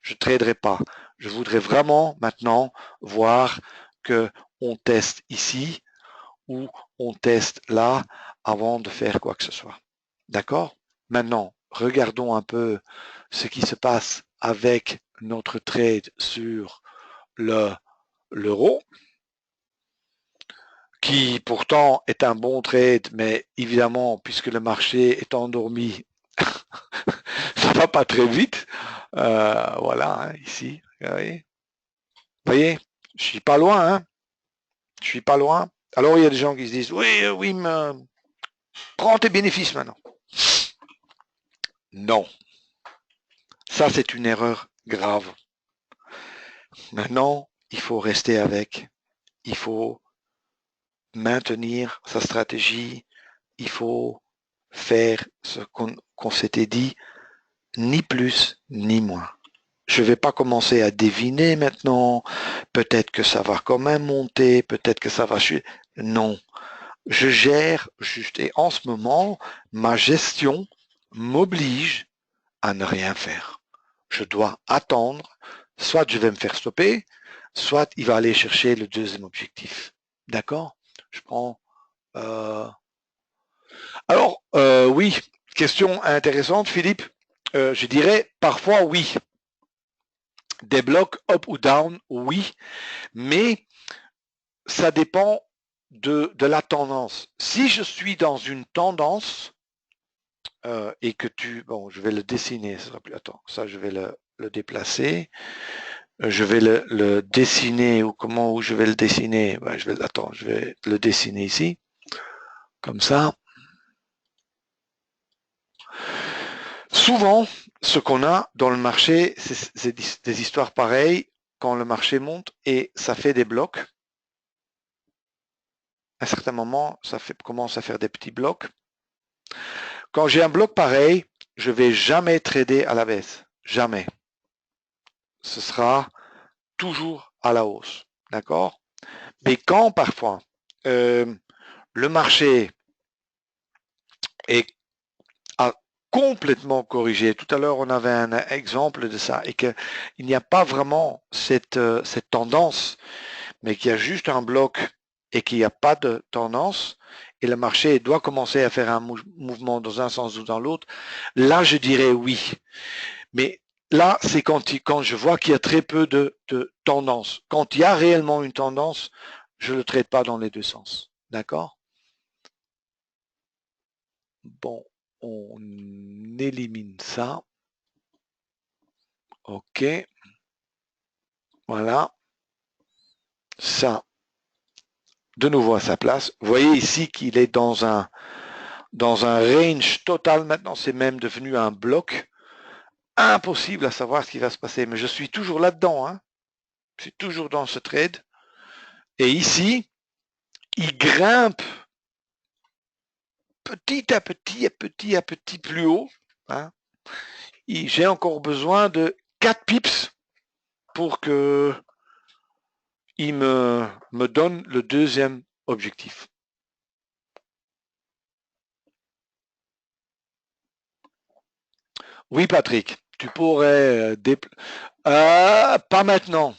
je ne traderai pas. Je voudrais vraiment maintenant voir que on teste ici ou on teste là avant de faire quoi que ce soit. D'accord? Maintenant, regardons un peu ce qui se passe avec notre trade sur l'euro, qui pourtant est un bon trade, mais évidemment, puisque le marché est endormi, ça va pas très vite. Voilà, hein, ici, vous voyez, je suis pas loin, hein, je suis pas loin. Alors il y a des gens qui se disent, oui, oui, mais prends tes bénéfices maintenant. Non, ça c'est une erreur grave. Maintenant, il faut rester avec, il faut maintenir sa stratégie, il faut faire ce qu'on s'était dit, ni plus ni moins. Je ne vais pas commencer à deviner maintenant, peut-être que ça va quand même monter, peut-être que ça va chuter. Non, je gère juste. Et en ce moment, ma gestion m'oblige à ne rien faire. Je dois attendre, soit je vais me faire stopper, soit il va aller chercher le deuxième objectif. D'accord? Je prends... Alors, oui, question intéressante, Philippe. Je dirais parfois oui. Des blocs up ou down, oui, mais ça dépend de la tendance. Si je suis dans une tendance et que bon, je vais le dessiner, ça sera plus, attends, ça je vais le déplacer, je vais le dessiner, ou comment, où je vais le dessiner, attends, je vais le dessiner ici, comme ça. souvent, ce qu'on a dans le marché, c'est des histoires pareilles quand le marché monte et ça fait des blocs. À un certain moment, commence à faire des petits blocs. Quand j'ai un bloc pareil, je vais jamais trader à la baisse. Jamais. Ce sera toujours à la hausse. D'accord? Mais quand parfois le marché a complètement corrigé, tout à l'heure on avait un exemple de ça, et qu'il n'y a pas vraiment cette tendance, mais qu'il y a juste un bloc et qu'il n'y a pas de tendance, et le marché doit commencer à faire un mouvement dans un sens ou dans l'autre, là je dirais oui. Mais là, c'est quand je vois qu'il y a très peu de tendance. Quand il y a réellement une tendance, je ne le traite pas dans les deux sens. D'accord? Bon, on élimine ça. OK. Voilà. Ça, de nouveau à sa place. Vous voyez ici qu'il est dans un range total. Maintenant, c'est même devenu un bloc. Impossible à savoir ce qui va se passer. Mais je suis toujours là-dedans. Hein. Je suis toujours dans ce trade. Et ici, il grimpe petit à petit plus haut. Hein. J'ai encore besoin de 4 pips pour que il me donne le deuxième objectif. Oui, Patrick, tu pourrais pas maintenant.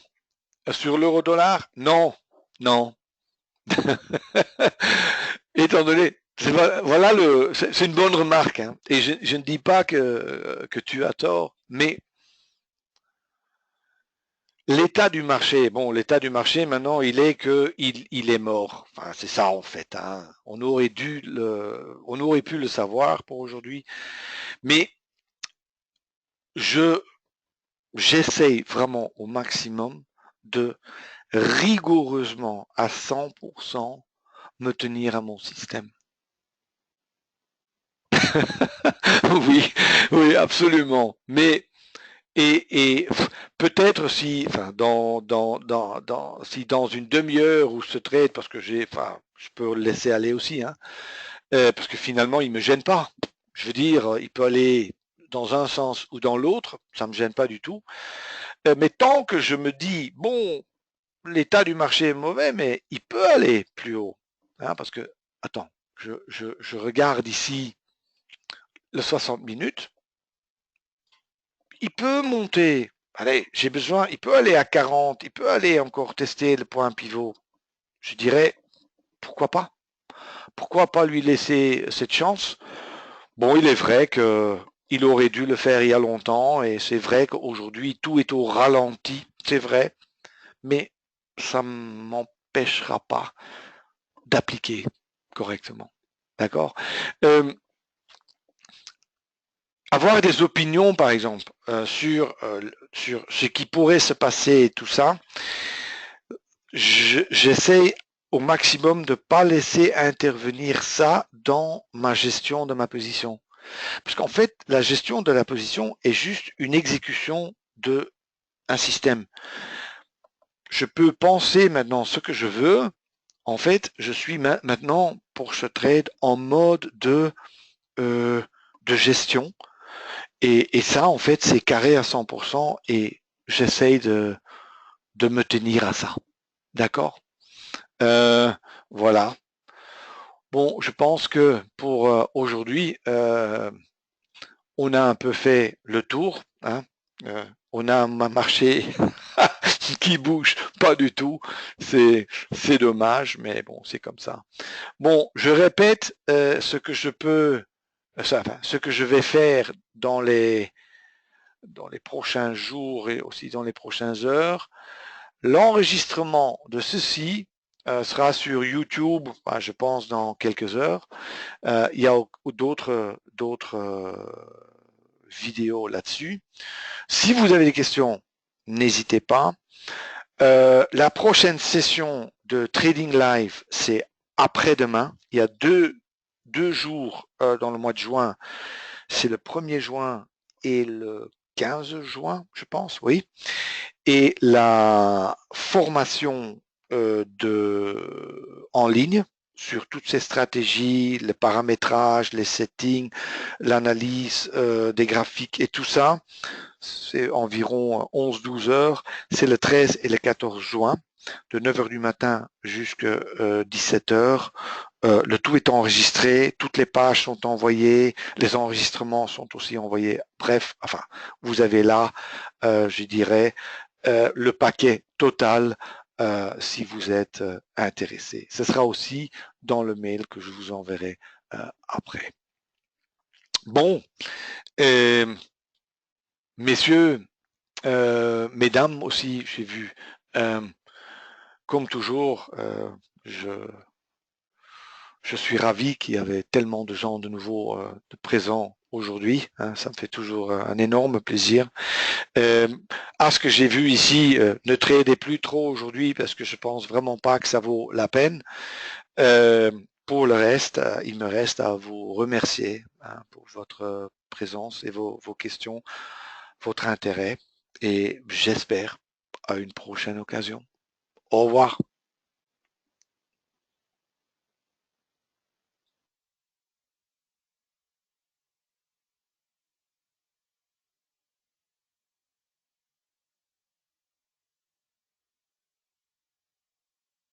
Sur l'euro-dollar, non, non. Étant donné, voilà c'est une bonne remarque. Hein. Et je ne dis pas que tu as tort, mais l'état du marché, bon, l'état du marché maintenant, il est que il est mort. Enfin, c'est ça en fait. Hein. On aurait pu le savoir pour aujourd'hui, mais j'essaye vraiment au maximum de rigoureusement à 100% me tenir à mon système. Oui, oui, absolument. Mais et peut-être si, enfin, si dans une demi-heure ou ce trade, parce que je peux le laisser aller aussi, hein, parce que finalement, il me gêne pas. Je veux dire, il peut aller dans un sens ou dans l'autre, ça me gêne pas du tout. Mais tant que je me dis, bon, l'état du marché est mauvais, mais il peut aller plus haut, hein, parce que, attends, je regarde ici le 60 minutes, il peut monter. Allez, j'ai besoin, il peut aller à 40, il peut aller encore tester le point pivot. Je dirais, pourquoi pas? Pourquoi pas lui laisser cette chance? Bon, il est vrai que il aurait dû le faire il y a longtemps et c'est vrai qu'aujourd'hui tout est au ralenti, c'est vrai, mais ça ne m'empêchera pas d'appliquer correctement. D'accord? euh, Avoir des opinions, par exemple, sur ce qui pourrait se passer et tout ça, j'essaie au maximum de ne pas laisser intervenir ça dans ma gestion de ma position. Parce qu'en fait, la gestion de la position est juste une exécution de un système. Je peux penser maintenant ce que je veux. En fait, je suis maintenant pour ce trade en mode de gestion. Et ça, en fait, c'est carré à 100% et j'essaye de me tenir à ça. D'accord? Voilà. Bon, je pense que pour aujourd'hui, on a un peu fait le tour. Hein. On a un marché qui bouge pas du tout. C'est dommage, mais bon, c'est comme ça. Bon, je répète ce que je peux, enfin, ce que je vais faire dans les prochains jours et aussi dans les prochaines heures. L'enregistrement de ceci sera sur YouTube, je pense, dans quelques heures. Il y a d'autres vidéos là-dessus. Si vous avez des questions, n'hésitez pas. La prochaine session de Trading Live, c'est après-demain. Il y a deux jours dans le mois de juin. C'est le 1er juin et le 15 juin, je pense, oui. Et la formation en ligne sur toutes ces stratégies, les paramétrages, les settings, l'analyse des graphiques et tout ça, c'est environ 11-12 heures. C'est le 13 et le 14 juin, de 9 heures du matin jusqu'à 17 heures. Le tout est enregistré, toutes les pages sont envoyées, les enregistrements sont aussi envoyés. Bref, enfin, vous avez là, je dirais, le paquet total si vous êtes intéressé. Ce sera aussi dans le mail que je vous enverrai après. Bon, messieurs, mesdames aussi, j'ai vu, comme toujours, je suis ravi qu'il y avait tellement de gens de nouveau de présents aujourd'hui. Hein, ça me fait toujours un énorme plaisir. À ce que j'ai vu ici, ne tradez plus trop aujourd'hui parce que je pense vraiment pas que ça vaut la peine. Pour le reste, il me reste à vous remercier hein, pour votre présence et vos questions, votre intérêt et j'espère à une prochaine occasion. Au revoir.